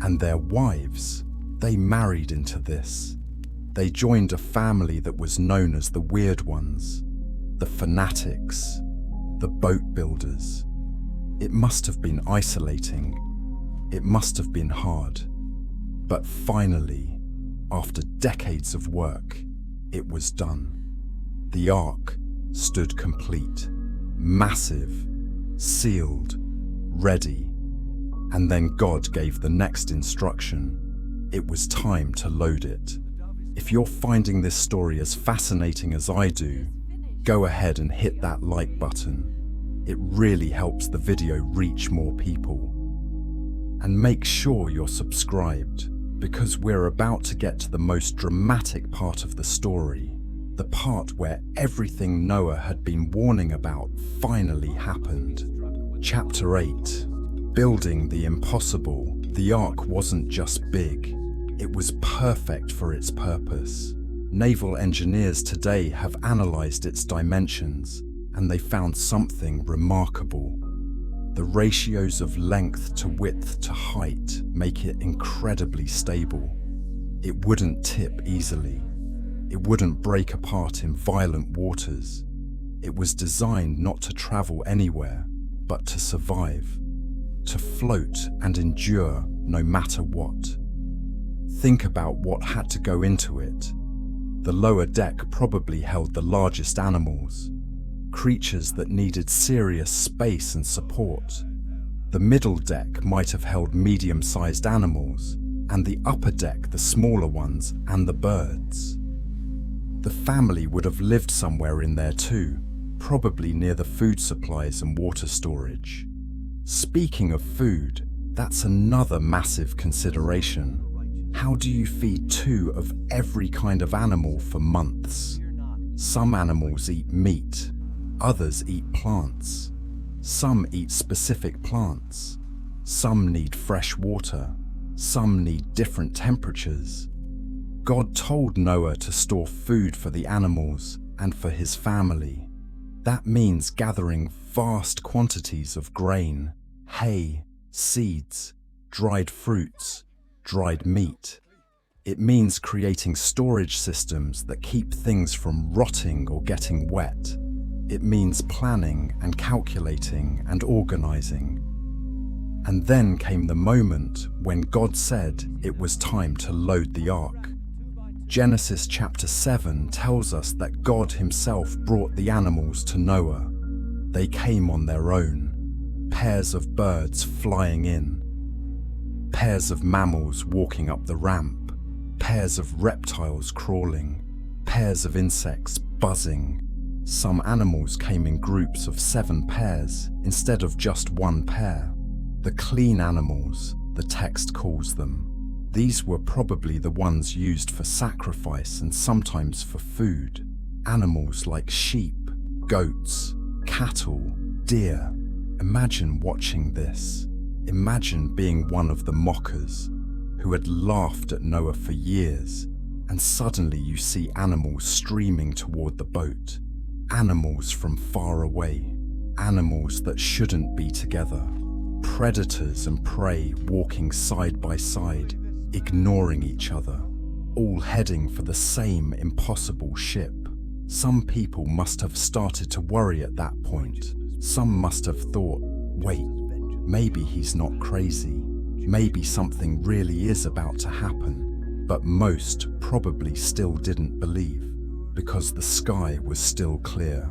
And their wives, they married into this. They joined a family that was known as the Weird Ones, the Fanatics, the Boat Builders. It must have been isolating. It must have been hard. But finally, after decades of work, it was done. The ark stood complete, massive, sealed, ready. And then God gave the next instruction. It was time to load it. If you're finding this story as fascinating as I do, go ahead and hit that like button. It really helps the video reach more people. And make sure you're subscribed, because we're about to get to the most dramatic part of the story. The part where everything Noah had been warning about finally happened. Chapter 8. Building the impossible. The ark wasn't just big, it was perfect for its purpose. Naval engineers today have analyzed its dimensions, and they found something remarkable. The ratios of length to width to height make it incredibly stable. It wouldn't tip easily. It wouldn't break apart in violent waters. It was designed not to travel anywhere, but to survive, to float and endure no matter what. Think about what had to go into it. The lower deck probably held the largest animals, creatures that needed serious space and support. The middle deck might have held medium-sized animals, and the upper deck the smaller ones and the birds. The family would have lived somewhere in there too, probably near the food supplies and water storage. Speaking of food, that's another massive consideration. How do you feed two of every kind of animal for months? Some animals eat meat, others eat plants. Some eat specific plants. Some need fresh water. Some need different temperatures. God told Noah to store food for the animals and for his family. That means gathering vast quantities of grain, hay, seeds, dried fruits, dried meat. It means creating storage systems that keep things from rotting or getting wet. It means planning and calculating and organizing. And then came the moment when God said it was time to load the ark. Genesis chapter 7 tells us that God himself brought the animals to Noah. They came on their own, pairs of birds flying in, pairs of mammals walking up the ramp, pairs of reptiles crawling, pairs of insects buzzing. Some animals came in groups of 7 pairs instead of just 1 pair. The clean animals, the text calls them. These were probably the ones used for sacrifice and sometimes for food. Animals like sheep, goats, cattle, deer. Imagine watching this. Imagine being one of the mockers who had laughed at Noah for years, and suddenly you see animals streaming toward the boat. Animals from far away. Animals that shouldn't be together. Predators and prey walking side by side, ignoring each other, all heading for the same impossible ship. Some people must have started to worry at that point. Some must have thought, wait, maybe he's not crazy. Maybe something really is about to happen. But most probably still didn't believe, because the sky was still clear.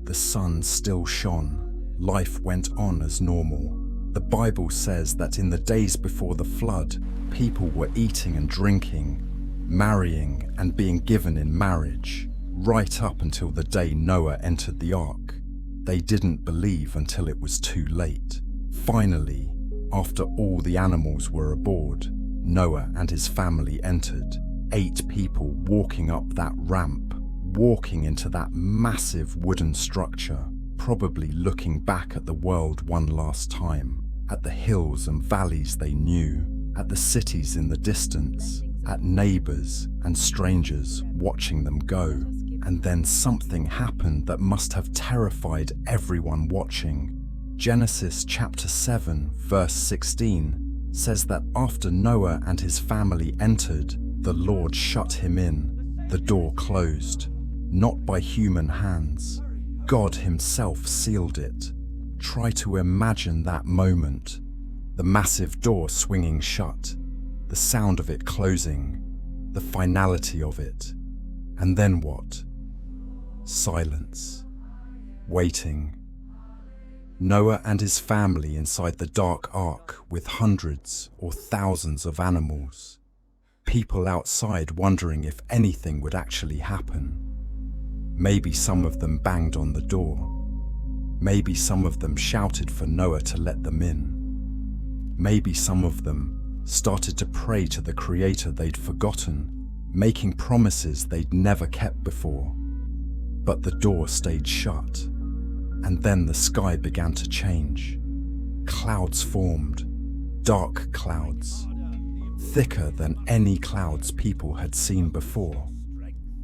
The sun still shone. Life went on as normal. The Bible says that in the days before the flood, people were eating and drinking, marrying and being given in marriage, right up until the day Noah entered the ark. They didn't believe until it was too late. Finally, after all the animals were aboard, Noah and his family entered. 8 people walking up that ramp, walking into that massive wooden structure, probably looking back at the world one last time, at the hills and valleys they knew, at the cities in the distance, at neighbors and strangers watching them go. And then something happened that must have terrified everyone watching. Genesis chapter 7 verse 16 says that after Noah and his family entered, the Lord shut him in. The door closed, not by human hands. God himself sealed it. Try to imagine that moment. The massive door swinging shut, the sound of it closing, the finality of it. And then what? Silence. Waiting. Noah and his family inside the dark ark with hundreds or thousands of animals. People outside wondering if anything would actually happen. Maybe some of them banged on the door. Maybe some of them shouted for Noah to let them in. Maybe some of them started to pray to the Creator they'd forgotten, making promises they'd never kept before. But the door stayed shut, and then the sky began to change. Clouds formed, dark clouds, thicker than any clouds people had seen before.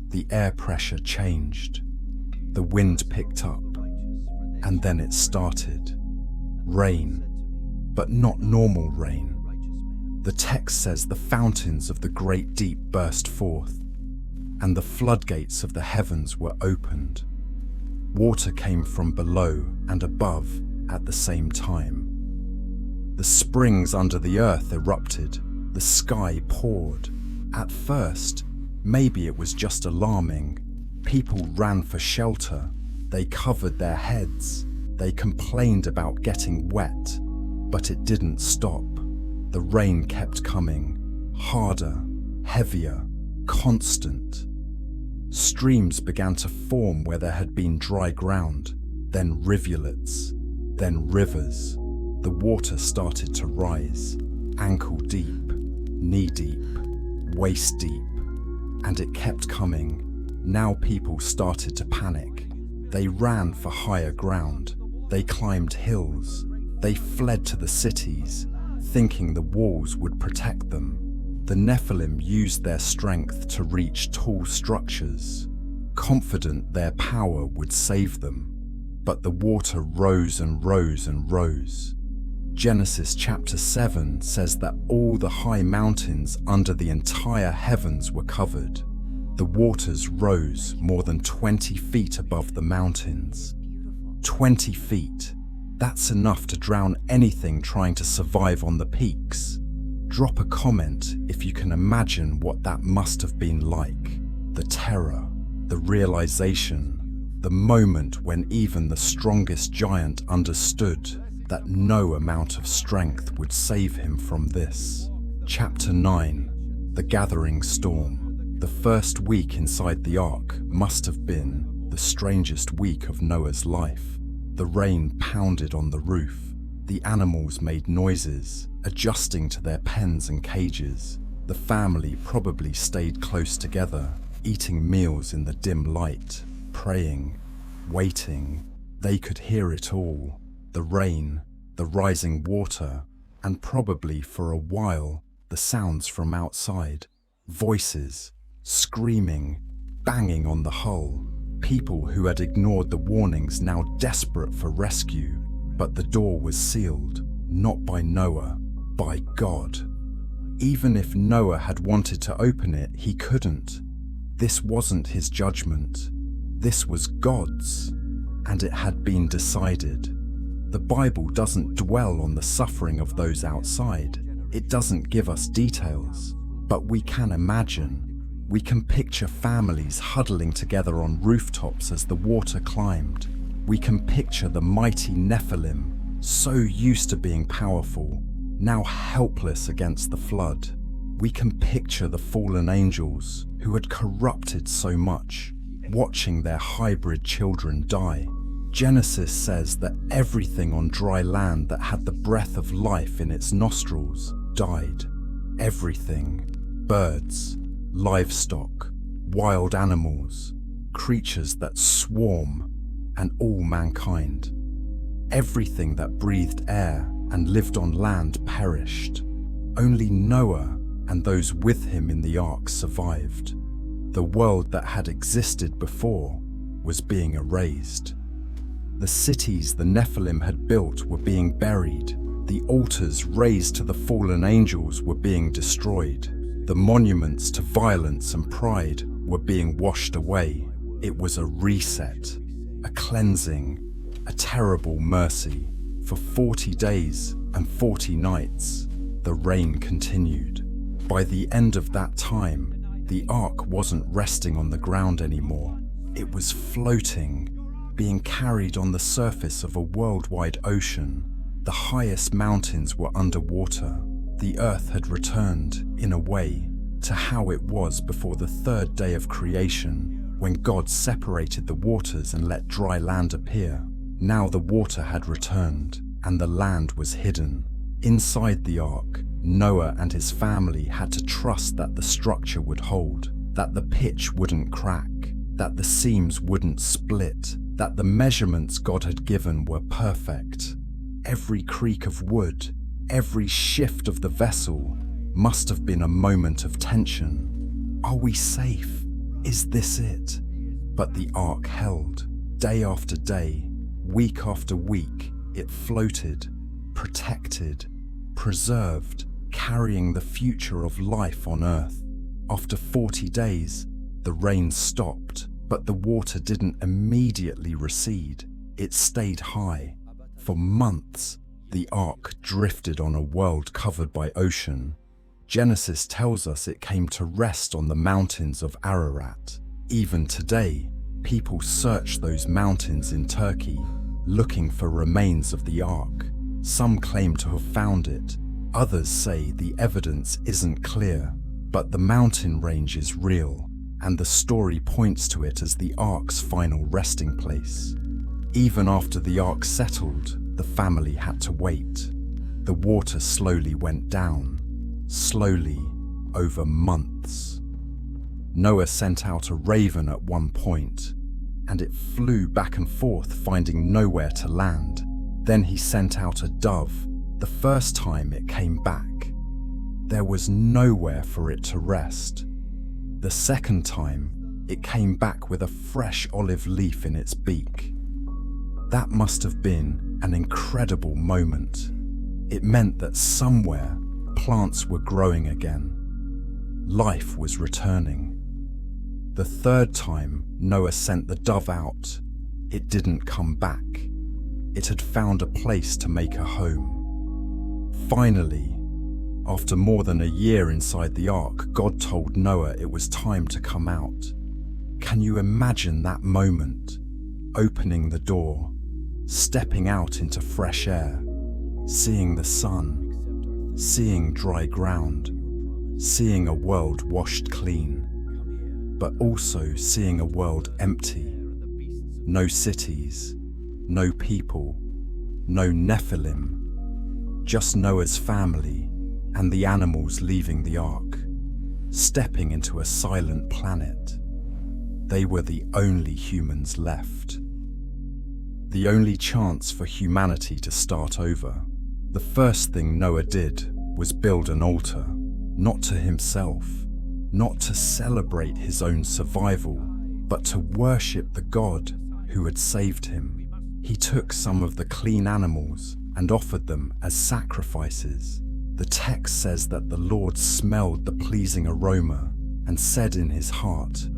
The air pressure changed, the wind picked up, and then it started. Rain, but not normal rain. The text says the fountains of the great deep burst forth, and the floodgates of the heavens were opened. Water came from below and above at the same time. The springs under the earth erupted. The sky poured. At first, maybe it was just alarming. People ran for shelter. They covered their heads. They complained about getting wet. But it didn't stop. The rain kept coming, harder, heavier, constant. Streams began to form where there had been dry ground, then rivulets, then rivers. The water started to rise, ankle deep, knee deep, waist deep, and it kept coming. Now people started to panic. They ran for higher ground. They climbed hills. They fled to the cities, thinking the walls would protect them. The Nephilim used their strength to reach tall structures, confident their power would save them. But the water rose and rose and rose. Genesis chapter 7 says that all the high mountains under the entire heavens were covered. The waters rose more than 20 feet above the mountains. 20 feet. That's enough to drown anything trying to survive on the peaks. Drop a comment if you can imagine what that must have been like. The terror, the realization, the moment when even the strongest giant understood that no amount of strength would save him from this. Chapter 9. The Gathering Storm. The first week inside the ark must have been the strangest week of Noah's life. The rain pounded on the roof. The animals made noises, adjusting to their pens and cages. The family probably stayed close together, eating meals in the dim light, praying, waiting. They could hear it all. The rain, the rising water, and probably for a while, the sounds from outside. Voices, screaming, banging on the hull. People who had ignored the warnings now desperate for rescue. But the door was sealed, not by Noah, by God. Even if Noah had wanted to open it, he couldn't. This wasn't his judgment. This was God's, and it had been decided. The Bible doesn't dwell on the suffering of those outside. It doesn't give us details, but we can imagine. We can picture families huddling together on rooftops as the water climbed. We can picture the mighty Nephilim, so used to being powerful, now helpless against the flood. We can picture the fallen angels who had corrupted so much, watching their hybrid children die. Genesis says that everything on dry land that had the breath of life in its nostrils died. Everything. Birds, livestock, wild animals, creatures that swarm, and all mankind. Everything that breathed air and lived on land perished. Only Noah and those with him in the ark survived. The world that had existed before was being erased. The cities the Nephilim had built were being buried. The altars raised to the fallen angels were being destroyed. The monuments to violence and pride were being washed away. It was a reset, a cleansing, a terrible mercy. For 40 days and 40 nights, the rain continued. By the end of that time, the ark wasn't resting on the ground anymore. It was floating, being carried on the surface of a worldwide ocean. The highest mountains were underwater. The earth had returned, in a way, to how it was before the third day of creation, when God separated the waters and let dry land appear. Now the water had returned, and the land was hidden. Inside the ark, Noah and his family had to trust that the structure would hold, that the pitch wouldn't crack, that the seams wouldn't split, that the measurements God had given were perfect. Every creak of wood, every shift of the vessel must have been a moment of tension. Are we safe? Is this it? But the ark held. Day after day, week after week, it floated, protected, preserved, carrying the future of life on earth. After 40 days, the rain stopped. But the water didn't immediately recede. It stayed high. For months, the ark drifted on a world covered by ocean. Genesis tells us it came to rest on the mountains of Ararat. Even today, people search those mountains in Turkey, looking for remains of the ark. Some claim to have found it. Others say the evidence isn't clear, but the mountain range is real, and the story points to it as the ark's final resting place. Even after the ark settled, the family had to wait. The water slowly went down, slowly, over months. Noah sent out a raven at one point, and it flew back and forth, finding nowhere to land. Then he sent out a dove. The first time it came back, there was nowhere for it to rest. The second time, it came back with a fresh olive leaf in its beak. That must have been an incredible moment. It meant that somewhere, plants were growing again. Life was returning. The third time Noah sent the dove out, it didn't come back. It had found a place to make a home. Finally, after more than a year inside the ark, God told Noah it was time to come out. Can you imagine that moment? Opening the door, stepping out into fresh air, seeing the sun, seeing dry ground, seeing a world washed clean, but also seeing a world empty. No cities, no people, no Nephilim, just Noah's family and the animals leaving the ark, stepping into a silent planet. They were the only humans left. The only chance for humanity to start over. The first thing Noah did was build an altar, not to himself, not to celebrate his own survival, but to worship the God who had saved him. He took some of the clean animals and offered them as sacrifices. The text says that the Lord smelled the pleasing aroma and said in his heart,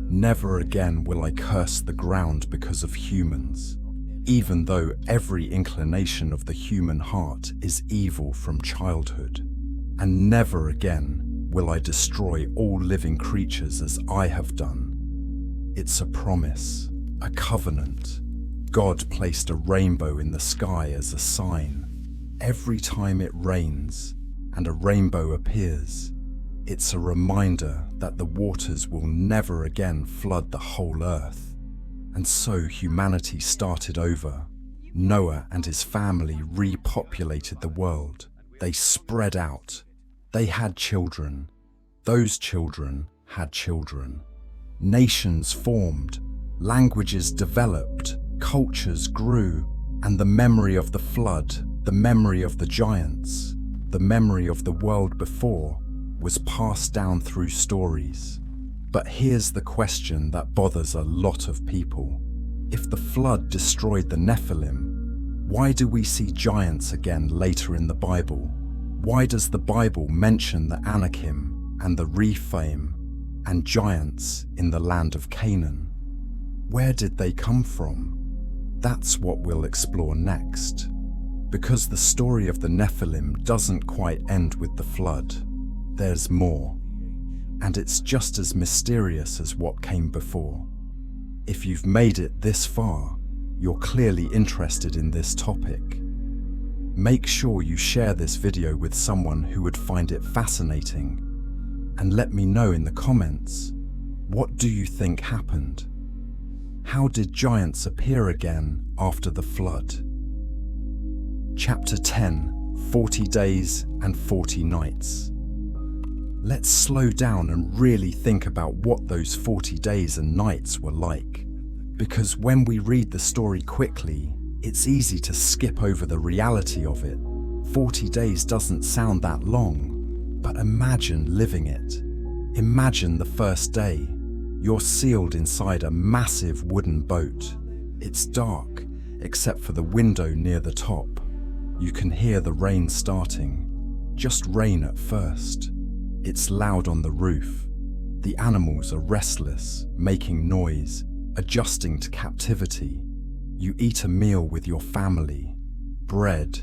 "Never again will I curse the ground because of humans," even though every inclination of the human heart is evil from childhood. "And never again will I destroy all living creatures as I have done." It's a promise, a covenant. God placed a rainbow in the sky as a sign. Every time it rains and a rainbow appears, it's a reminder that the waters will never again flood the whole earth. And so humanity started over. Noah and his family repopulated the world. They spread out. They had children. Those children had children. Nations formed. Languages developed. Cultures grew. And the memory of the flood, the memory of the giants, the memory of the world before, was passed down through stories. But here's the question that bothers a lot of people. If the flood destroyed the Nephilim, why do we see giants again later in the Bible? Why does the Bible mention the Anakim and the Rephaim and giants in the land of Canaan? Where did they come from? That's what we'll explore next. Because the story of the Nephilim doesn't quite end with the flood. There's more. And it's just as mysterious as what came before. If you've made it this far, you're clearly interested in this topic. Make sure you share this video with someone who would find it fascinating. And let me know in the comments, what do you think happened? How did giants appear again after the flood? Chapter 10, 40 Days and 40 Nights. Let's slow down and really think about what those 40 days and nights were like. Because when we read the story quickly, it's easy to skip over the reality of it. 40 days doesn't sound that long, but imagine living it. Imagine the first day. You're sealed inside a massive wooden boat. It's dark, except for the window near the top. You can hear the rain starting. Just rain at first. It's loud on the roof. The animals are restless, making noise, adjusting to captivity. You eat a meal with your family. Bread,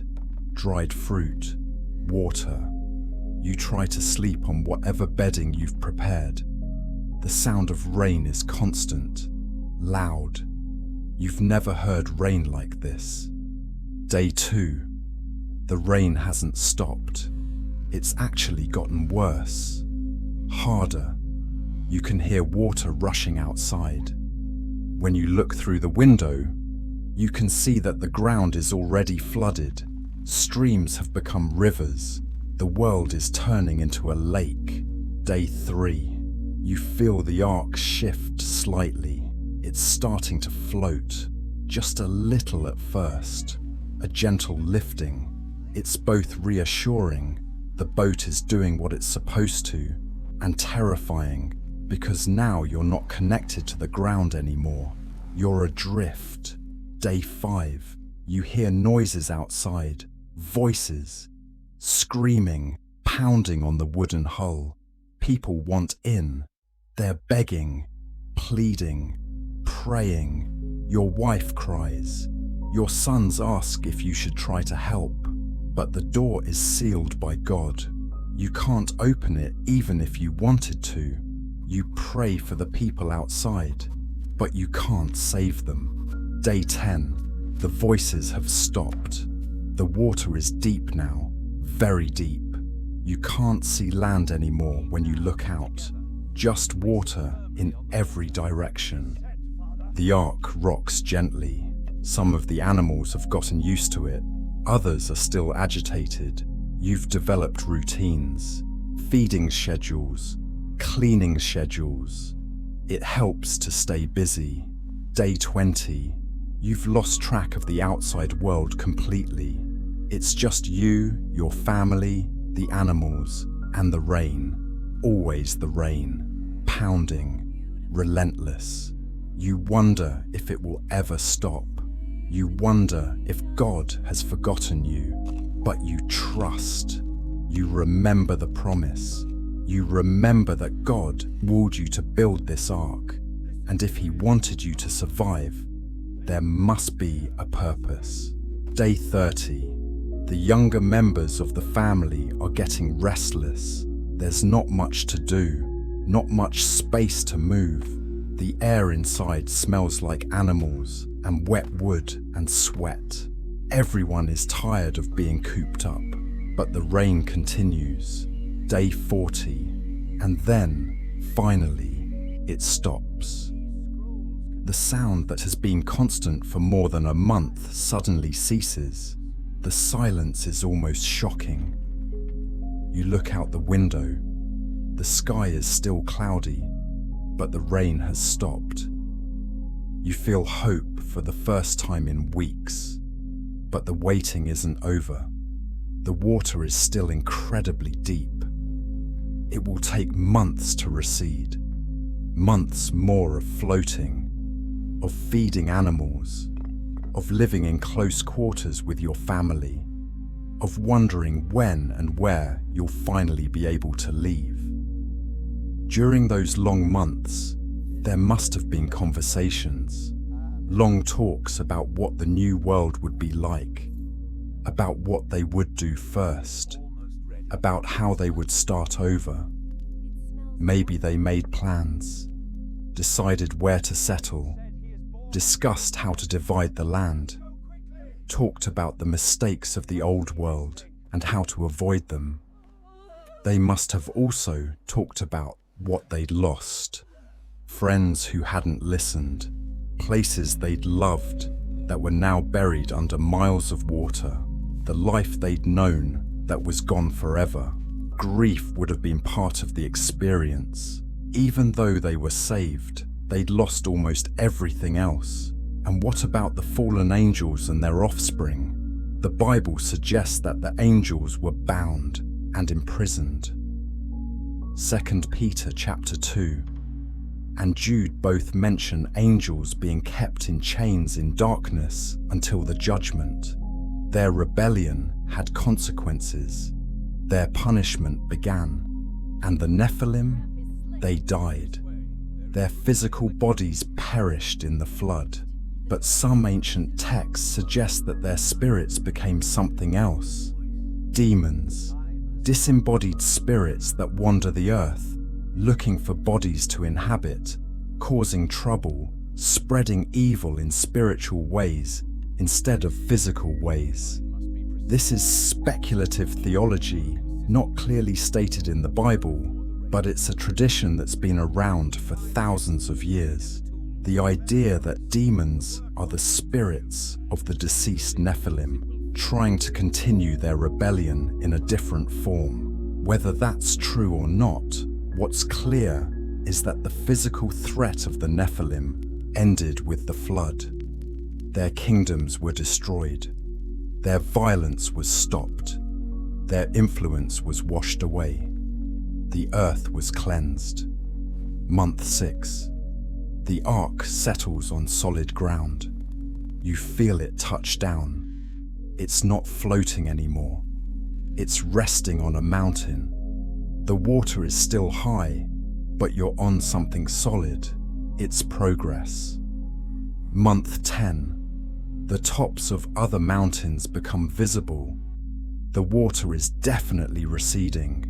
dried fruit, water. You try to sleep on whatever bedding you've prepared. The sound of rain is constant, loud. You've never heard rain like this. Day 2. The rain hasn't stopped. It's actually gotten worse, harder. You can hear water rushing outside. When you look through the window, you can see that the ground is already flooded. Streams have become rivers. The world is turning into a lake. Day 3. You feel the ark shift slightly. It's starting to float, just a little at first. A gentle lifting. It's both reassuring, the boat is doing what it's supposed to, and terrifying, because now you're not connected to the ground anymore. You're adrift. Day 5. You hear noises outside, voices, screaming, pounding on the wooden hull. People want in. They're begging, pleading, praying. Your wife cries. Your sons ask if you should try to help, but the door is sealed by God. You can't open it even if you wanted to. You pray for the people outside, but you can't save them. Day 10. The voices have stopped. The water is deep now, very deep. You can't see land anymore when you look out. Just water in every direction. The ark rocks gently. Some of the animals have gotten used to it. Others are still agitated. You've developed routines, feeding schedules, cleaning schedules. It helps to stay busy. Day 20. You've lost track of the outside world completely. It's just you, your family, the animals, and the rain. Always the rain. Pounding. Relentless. You wonder if it will ever stop. You wonder if God has forgotten you, but you trust. You remember the promise. You remember that God willed you to build this ark, and if He wanted you to survive, there must be a purpose. Day 30. The younger members of the family are getting restless. There's not much to do, not much space to move. The air inside smells like animals and wet wood and sweat. Everyone is tired of being cooped up, but the rain continues. Day 40, and then, finally, it stops. The sound that has been constant for more than a month suddenly ceases. The silence is almost shocking. You look out the window. The sky is still cloudy, but the rain has stopped. You feel hope for the first time in weeks, but the waiting isn't over. The water is still incredibly deep. It will take months to recede, months more of floating, of feeding animals, of living in close quarters with your family, of wondering when and where you'll finally be able to leave. During those long months, there must have been conversations, long talks about what the new world would be like, about what they would do first, about how they would start over. Maybe they made plans, decided where to settle, discussed how to divide the land, talked about the mistakes of the old world and how to avoid them. They must have also talked about what they'd lost, friends who hadn't listened, places they'd loved that were now buried under miles of water, the life they'd known that was gone forever. Grief would have been part of the experience. Even though they were saved, they'd lost almost everything else. And what about the fallen angels and their offspring? The Bible suggests that the angels were bound and imprisoned. 2 Peter chapter 2 and Jude both mention angels being kept in chains in darkness until the judgment. Their rebellion had consequences. Their punishment began. And the Nephilim? They died. Their physical bodies perished in the flood. But some ancient texts suggest that their spirits became something else. Demons, disembodied spirits that wander the earth, looking for bodies to inhabit, causing trouble, spreading evil in spiritual ways instead of physical ways. This is speculative theology, not clearly stated in the Bible, but it's a tradition that's been around for thousands of years. The idea that demons are the spirits of the deceased Nephilim, trying to continue their rebellion in a different form. Whether that's true or not, what's clear is that the physical threat of the Nephilim ended with the flood. Their kingdoms were destroyed. Their violence was stopped. Their influence was washed away. The earth was cleansed. Month 6. The ark settles on solid ground. You feel it touch down. It's not floating anymore. It's resting on a mountain. The water is still high, but you're on something solid. It's progress. Month 10. The tops of other mountains become visible. The water is definitely receding.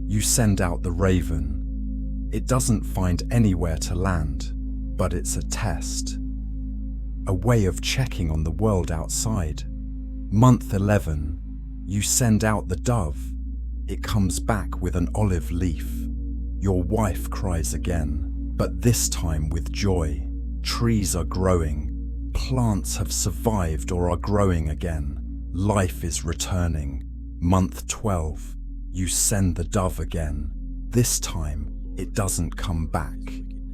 You send out the raven. It doesn't find anywhere to land, but it's a test. A way of checking on the world outside. Month 11. You send out the dove. It comes back with an olive leaf. Your wife cries again, but this time with joy. Trees are growing. Plants have survived or are growing again. Life is returning. Month 12. You send the dove again. This time, it doesn't come back.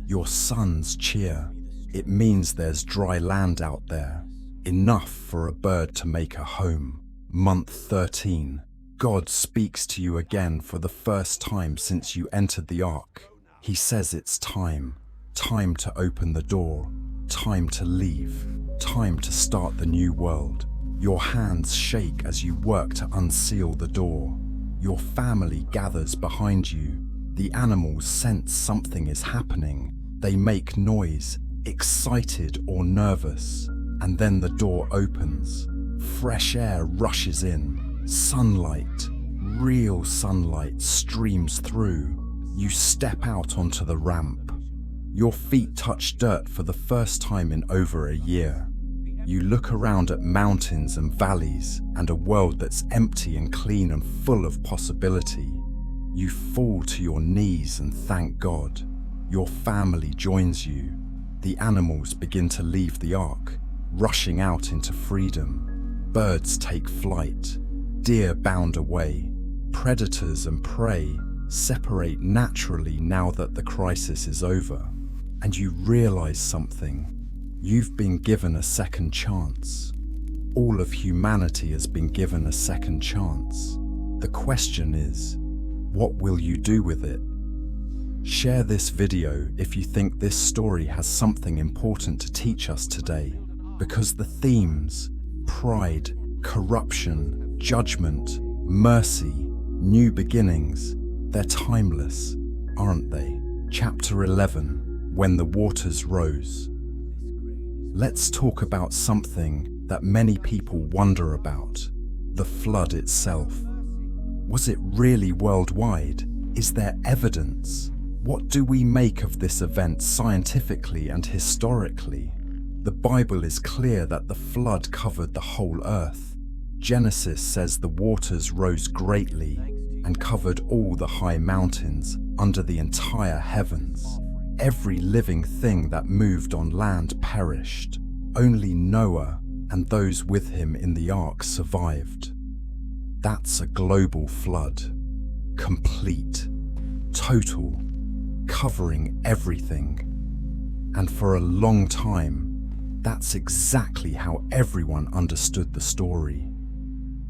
Your sons cheer. It means there's dry land out there. Enough for a bird to make a home. Month 13. God speaks to you again for the first time since you entered the ark. He says it's time. Time to open the door. Time to leave. Time to start the new world. Your hands shake as you work to unseal the door. Your family gathers behind you. The animals sense something is happening. They make noise, excited or nervous. And then the door opens. Fresh air rushes in. Sunlight, real sunlight, streams through. You step out onto the ramp. Your feet touch dirt for the first time in over a year. You look around at mountains and valleys and a world that's empty and clean and full of possibility. You fall to your knees and thank God. Your family joins you. The animals begin to leave the ark, rushing out into freedom. Birds take flight. Deer bound away. Predators and prey separate naturally now that the crisis is over. And you realize something. You've been given a second chance. All of humanity has been given a second chance. The question is, what will you do with it? Share this video if you think this story has something important to teach us today, because the themes, pride, corruption, judgment, mercy, new beginnings, they're timeless, aren't they? Chapter 11, When the Waters Rose. Let's talk about something that many people wonder about, the flood itself. Was it really worldwide? Is there evidence? What do we make of this event scientifically and historically? The Bible is clear that the flood covered the whole earth. Genesis says the waters rose greatly and covered all the high mountains under the entire heavens. Every living thing that moved on land perished. Only Noah and those with him in the ark survived. That's a global flood. Complete. Total. Covering everything. And for a long time, that's exactly how everyone understood the story.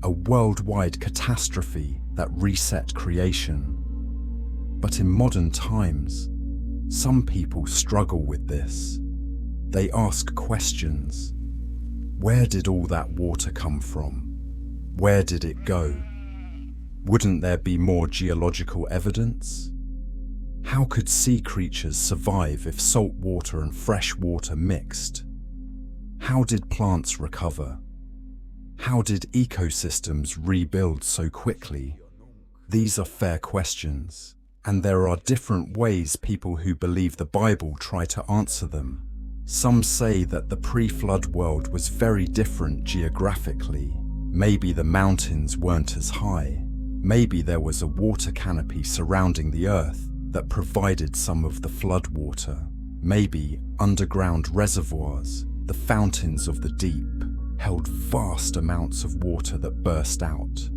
A worldwide catastrophe that reset creation. But in modern times, some people struggle with this. They ask questions. Where did all that water come from? Where did it go? Wouldn't there be more geological evidence? How could sea creatures survive if salt water and fresh water mixed? How did plants recover? How did ecosystems rebuild so quickly? These are fair questions, and there are different ways people who believe the Bible try to answer them. Some say that the pre-flood world was very different geographically. Maybe the mountains weren't as high. Maybe there was a water canopy surrounding the earth that provided some of the flood water. Maybe underground reservoirs, the fountains of the deep, held vast amounts of water that burst out.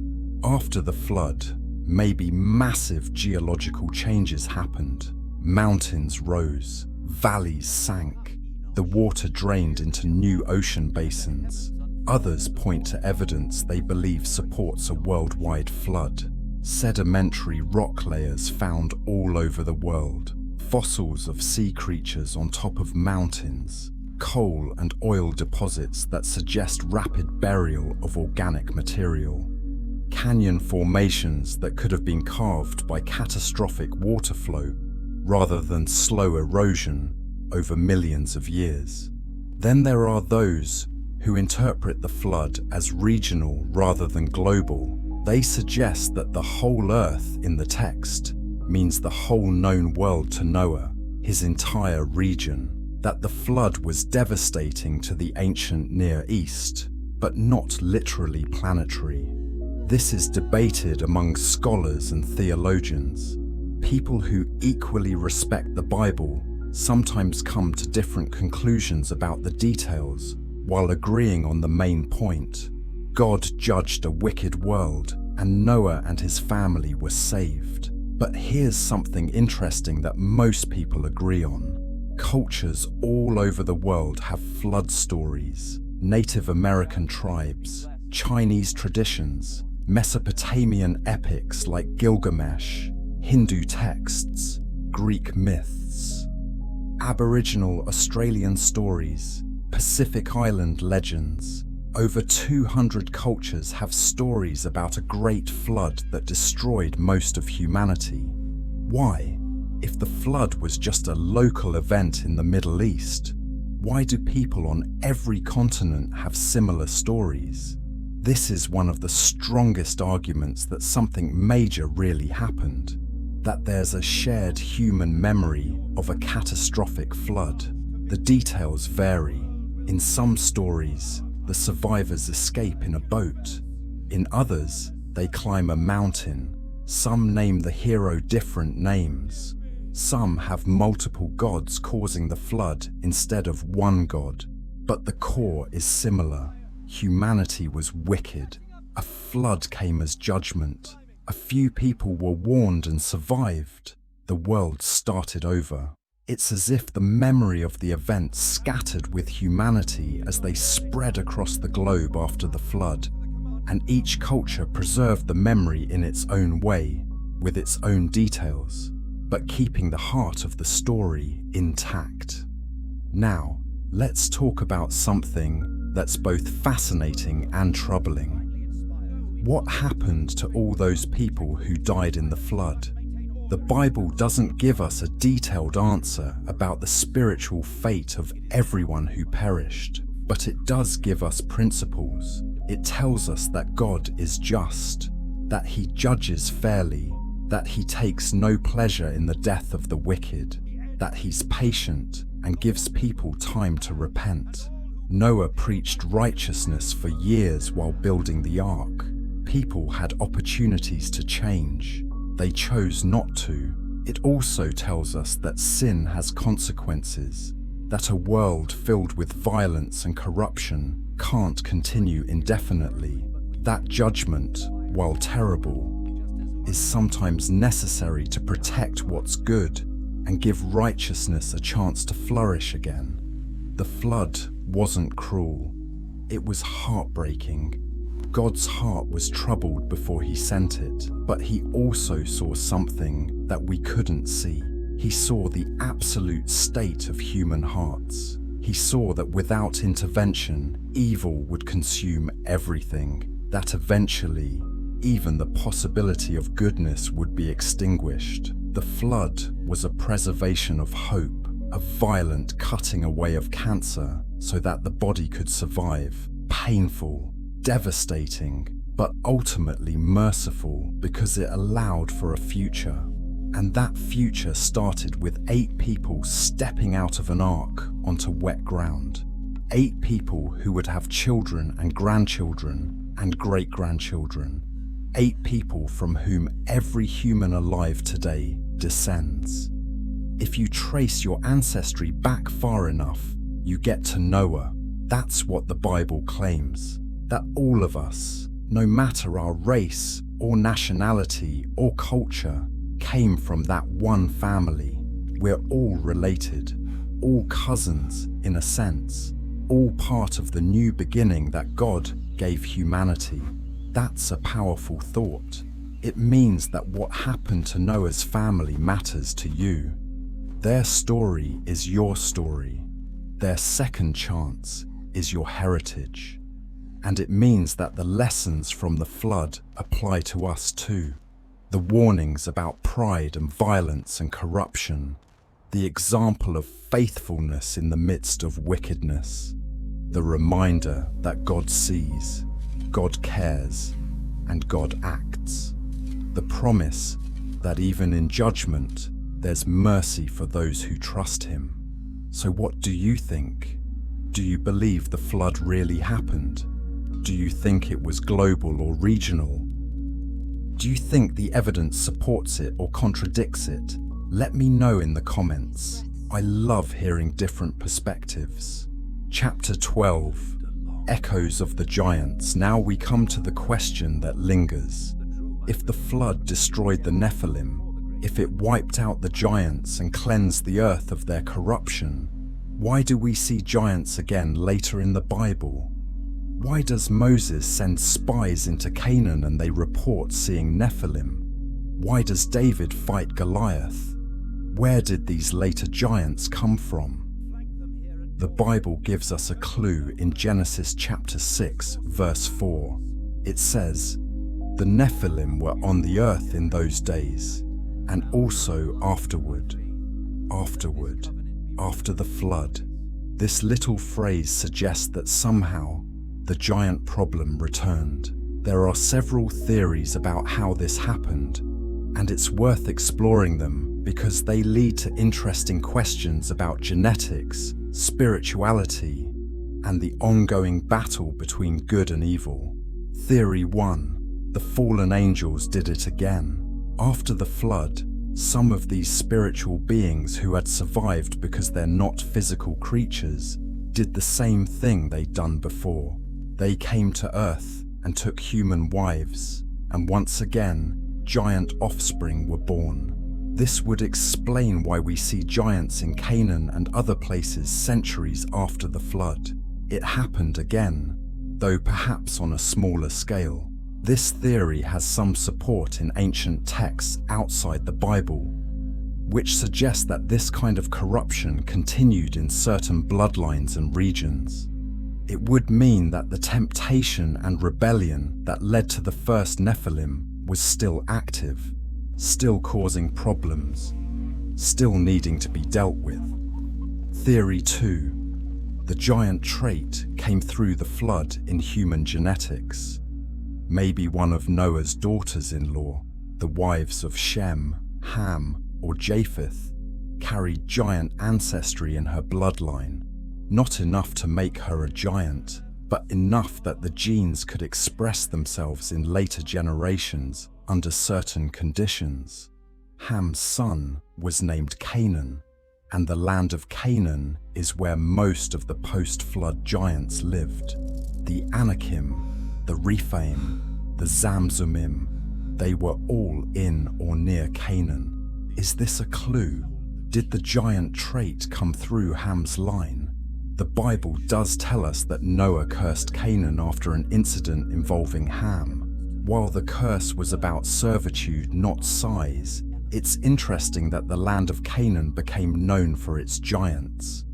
After the flood, maybe massive geological changes happened. Mountains rose, valleys sank, the water drained into new ocean basins. Others point to evidence they believe supports a worldwide flood. Sedimentary rock layers found all over the world, fossils of sea creatures on top of mountains, coal and oil deposits that suggest rapid burial of organic material, canyon formations that could have been carved by catastrophic water flow rather than slow erosion over millions of years. Then there are those who interpret the flood as regional rather than global. They suggest that the whole earth in the text means the whole known world to Noah, his entire region, that the flood was devastating to the ancient Near East, but not literally planetary. This is debated among scholars and theologians. People who equally respect the Bible sometimes come to different conclusions about the details, while agreeing on the main point. God judged a wicked world, and Noah and his family were saved. But here's something interesting that most people agree on. Cultures all over the world have flood stories. Native American tribes, Chinese traditions, Mesopotamian epics like Gilgamesh, Hindu texts, Greek myths, Aboriginal Australian stories, Pacific Island legends. Over 200 cultures have stories about a great flood that destroyed most of humanity. Why? If the flood was just a local event in the Middle East, why do people on every continent have similar stories? This is one of the strongest arguments that something major really happened, that there's a shared human memory of a catastrophic flood. The details vary. In some stories, the survivors escape in a boat. In others, they climb a mountain. Some name the hero different names. Some have multiple gods causing the flood instead of one god. But the core is similar. Humanity was wicked. A flood came as judgment. A few people were warned and survived. The world started over. It's as if the memory of the event scattered with humanity as they spread across the globe after the flood, and each culture preserved the memory in its own way, with its own details, but keeping the heart of the story intact. Now, let's talk about something that's both fascinating and troubling. What happened to all those people who died in the flood? The Bible doesn't give us a detailed answer about the spiritual fate of everyone who perished, but it does give us principles. It tells us that God is just, that He judges fairly, that He takes no pleasure in the death of the wicked, that He's patient and gives people time to repent. Noah preached righteousness for years while building the ark. People had opportunities to change. They chose not to. It also tells us that sin has consequences, that a world filled with violence and corruption can't continue indefinitely, that judgment, while terrible, is sometimes necessary to protect what's good and give righteousness a chance to flourish again. The flood wasn't cruel. It was heartbreaking. God's heart was troubled before He sent it, but He also saw something that we couldn't see. He saw the absolute state of human hearts. He saw that without intervention, evil would consume everything, that eventually, even the possibility of goodness would be extinguished. The flood was a preservation of hope, a violent cutting away of cancer so that the body could survive, painful, devastating, but ultimately merciful because it allowed for a future. And that future started with 8 people stepping out of an ark onto wet ground. 8 people who would have children and grandchildren and great-grandchildren. 8 people from whom every human alive today descends. If you trace your ancestry back far enough, you get to Noah. That's what the Bible claims. That all of us, no matter our race or nationality or culture, came from that one family. We're all related, all cousins in a sense, all part of the new beginning that God gave humanity. That's a powerful thought. It means that what happened to Noah's family matters to you. Their story is your story. Their second chance is your heritage. And it means that the lessons from the flood apply to us too. The warnings about pride and violence and corruption, the example of faithfulness in the midst of wickedness, the reminder that God sees, God cares, and God acts, the promise that even in judgment, there's mercy for those who trust Him. So what do you think? Do you believe the flood really happened? Do you think it was global or regional? Do you think the evidence supports it or contradicts it? Let me know in the comments. I love hearing different perspectives. Chapter 12, Echoes of the Giants. Now we come to the question that lingers. If the flood destroyed the Nephilim, if it wiped out the giants and cleansed the earth of their corruption, why do we see giants again later in the Bible? Why does Moses send spies into Canaan and they report seeing Nephilim? Why does David fight Goliath? Where did these later giants come from? The Bible gives us a clue in Genesis chapter 6, verse 4. It says, "The Nephilim were on the earth in those days, and also afterward, after the flood." This little phrase suggests that somehow the giant problem returned. There are several theories about how this happened, and it's worth exploring them because they lead to interesting questions about genetics, spirituality, and the ongoing battle between good and evil. Theory 1. The fallen angels did it again. After the flood, some of these spiritual beings who had survived because they're not physical creatures did the same thing they'd done before. They came to Earth and took human wives, and once again, giant offspring were born. This would explain why we see giants in Canaan and other places centuries after the flood. It happened again, though perhaps on a smaller scale. This theory has some support in ancient texts outside the Bible, which suggests that this kind of corruption continued in certain bloodlines and regions. It would mean that the temptation and rebellion that led to the first Nephilim was still active, still causing problems, still needing to be dealt with. Theory 2. The giant trait came through the flood in human genetics. Maybe one of Noah's daughters-in-law, the wives of Shem, Ham, or Japheth, carried giant ancestry in her bloodline. Not enough to make her a giant, but enough that the genes could express themselves in later generations under certain conditions. Ham's son was named Canaan, and the land of Canaan is where most of the post-flood giants lived. The Anakim, the Rephaim, the Zamzumim, they were all in or near Canaan. Is this a clue? Did the giant trait come through Ham's line? The Bible does tell us that Noah cursed Canaan after an incident involving Ham. While the curse was about servitude, not size, it's interesting that the land of Canaan became known for its giants.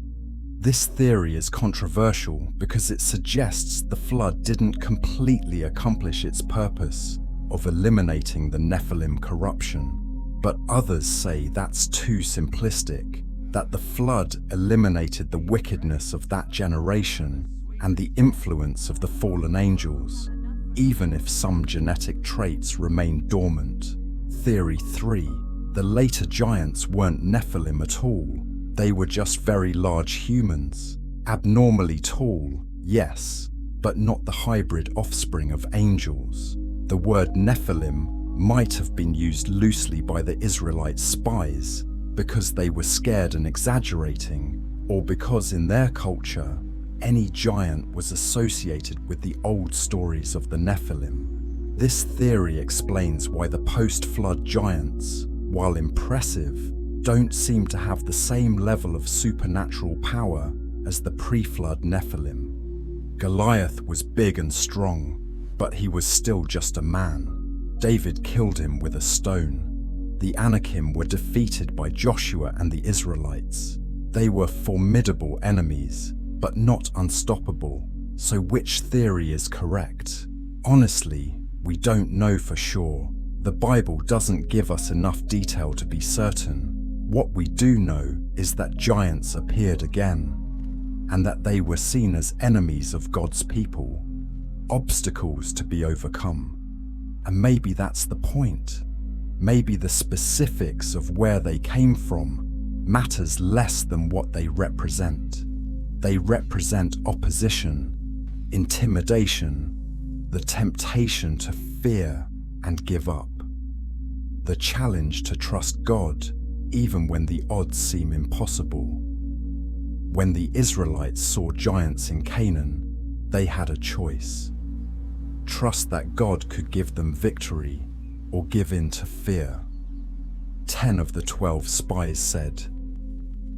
This theory is controversial because it suggests the flood didn't completely accomplish its purpose of eliminating the Nephilim corruption, But others say that's too simplistic, that the flood eliminated the wickedness of that generation and the influence of the fallen angels, even if some genetic traits remain dormant. Theory 3. The later giants weren't Nephilim at all. They were just very large humans. Abnormally tall, yes, but not the hybrid offspring of angels. The word Nephilim might have been used loosely by the Israelite spies because they were scared and exaggerating, or because in their culture, any giant was associated with the old stories of the Nephilim. This theory explains why the post-flood giants, while impressive, don't seem to have the same level of supernatural power as the pre-flood Nephilim. Goliath was big and strong, but he was still just a man. David killed him with a stone. The Anakim were defeated by Joshua and the Israelites. They were formidable enemies, but not unstoppable. So which theory is correct? Honestly, we don't know for sure. The Bible doesn't give us enough detail to be certain. What we do know is that giants appeared again, and that they were seen as enemies of God's people, obstacles to be overcome. And maybe that's the point. Maybe the specifics of where they came from matters less than what they represent. They represent opposition, intimidation, the temptation to fear and give up, the challenge to trust God even when the odds seem impossible. When the Israelites saw giants in Canaan, they had a choice. Trust that God could give them victory or give in to fear. 10 of the 12 spies said,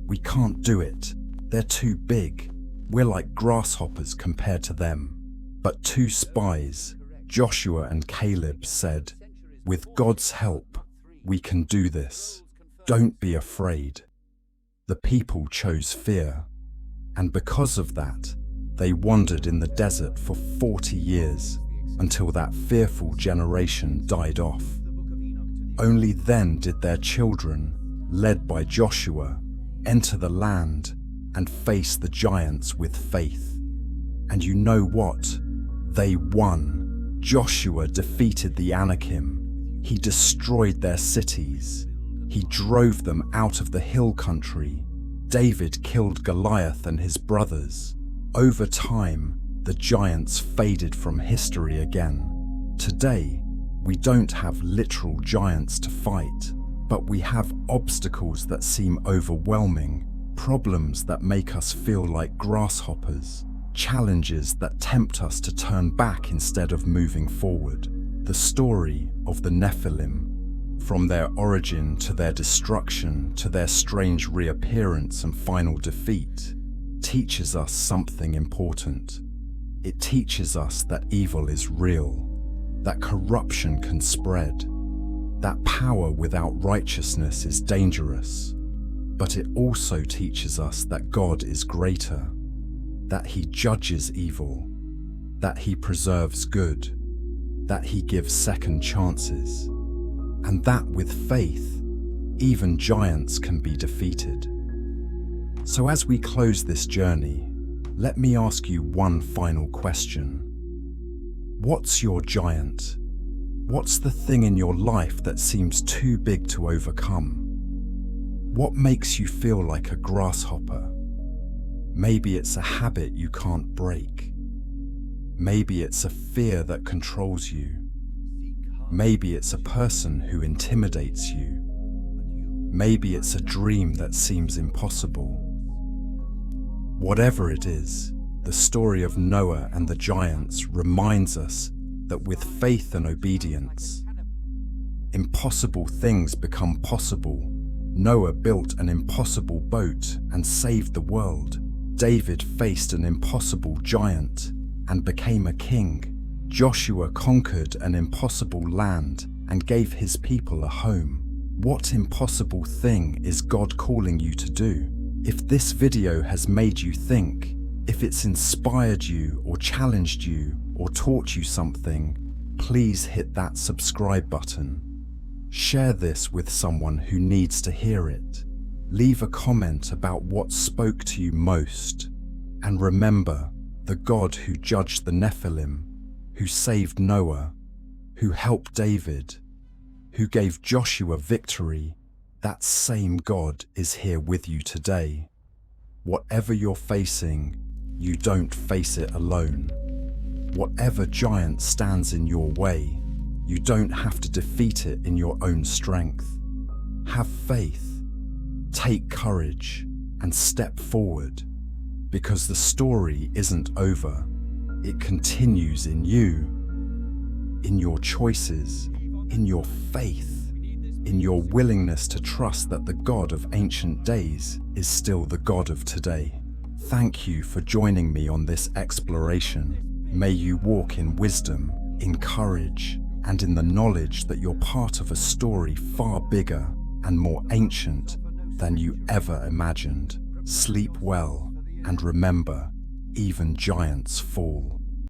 "We can't do it. They're too big. We're like grasshoppers compared to them." But 2 spies, Joshua and Caleb, said, "With God's help, we can do this. Don't be afraid." The people chose fear, and because of that, they wandered in the desert for 40 years until that fearful generation died off. Only then did their children, led by Joshua, enter the land and face the giants with faith. And you know what? They won. Joshua defeated the Anakim. He destroyed their cities. He drove them out of the hill country. David killed Goliath and his brothers. Over time, the giants faded from history again. Today, we don't have literal giants to fight, but we have obstacles that seem overwhelming, problems that make us feel like grasshoppers, challenges that tempt us to turn back instead of moving forward. The story of the Nephilim, from their origin to their destruction to their strange reappearance and final defeat, teaches us something important. It teaches us that evil is real, that corruption can spread, that power without righteousness is dangerous. But it also teaches us that God is greater, that He judges evil, that He preserves good, that He gives second chances, and that with faith, even giants can be defeated. So as we close this journey, let me ask you one final question. What's your giant? What's the thing in your life that seems too big to overcome? What makes you feel like a grasshopper? Maybe it's a habit you can't break. Maybe it's a fear that controls you. Maybe it's a person who intimidates you. Maybe it's a dream that seems impossible. Whatever it is, the story of Noah and the giants reminds us that with faith and obedience, impossible things become possible. Noah built an impossible boat and saved the world. David faced an impossible giant and became a king. Joshua conquered an impossible land and gave his people a home. What impossible thing is God calling you to do? If this video has made you think, if it's inspired you or challenged you or taught you something, please hit that subscribe button. Share this with someone who needs to hear it. Leave a comment about what spoke to you most. And remember, the God who judged the Nephilim, who saved Noah, who helped David, who gave Joshua victory, that same God is here with you today. Whatever you're facing, you don't face it alone. Whatever giant stands in your way, you don't have to defeat it in your own strength. Have faith, take courage, and step forward, because the story isn't over. It continues in you, in your choices, in your faith, in your willingness to trust that the God of ancient days is still the God of today. Thank you for joining me on this exploration. May you walk in wisdom, in courage, and in the knowledge that you're part of a story far bigger and more ancient than you ever imagined. Sleep well, and remember, even giants fall.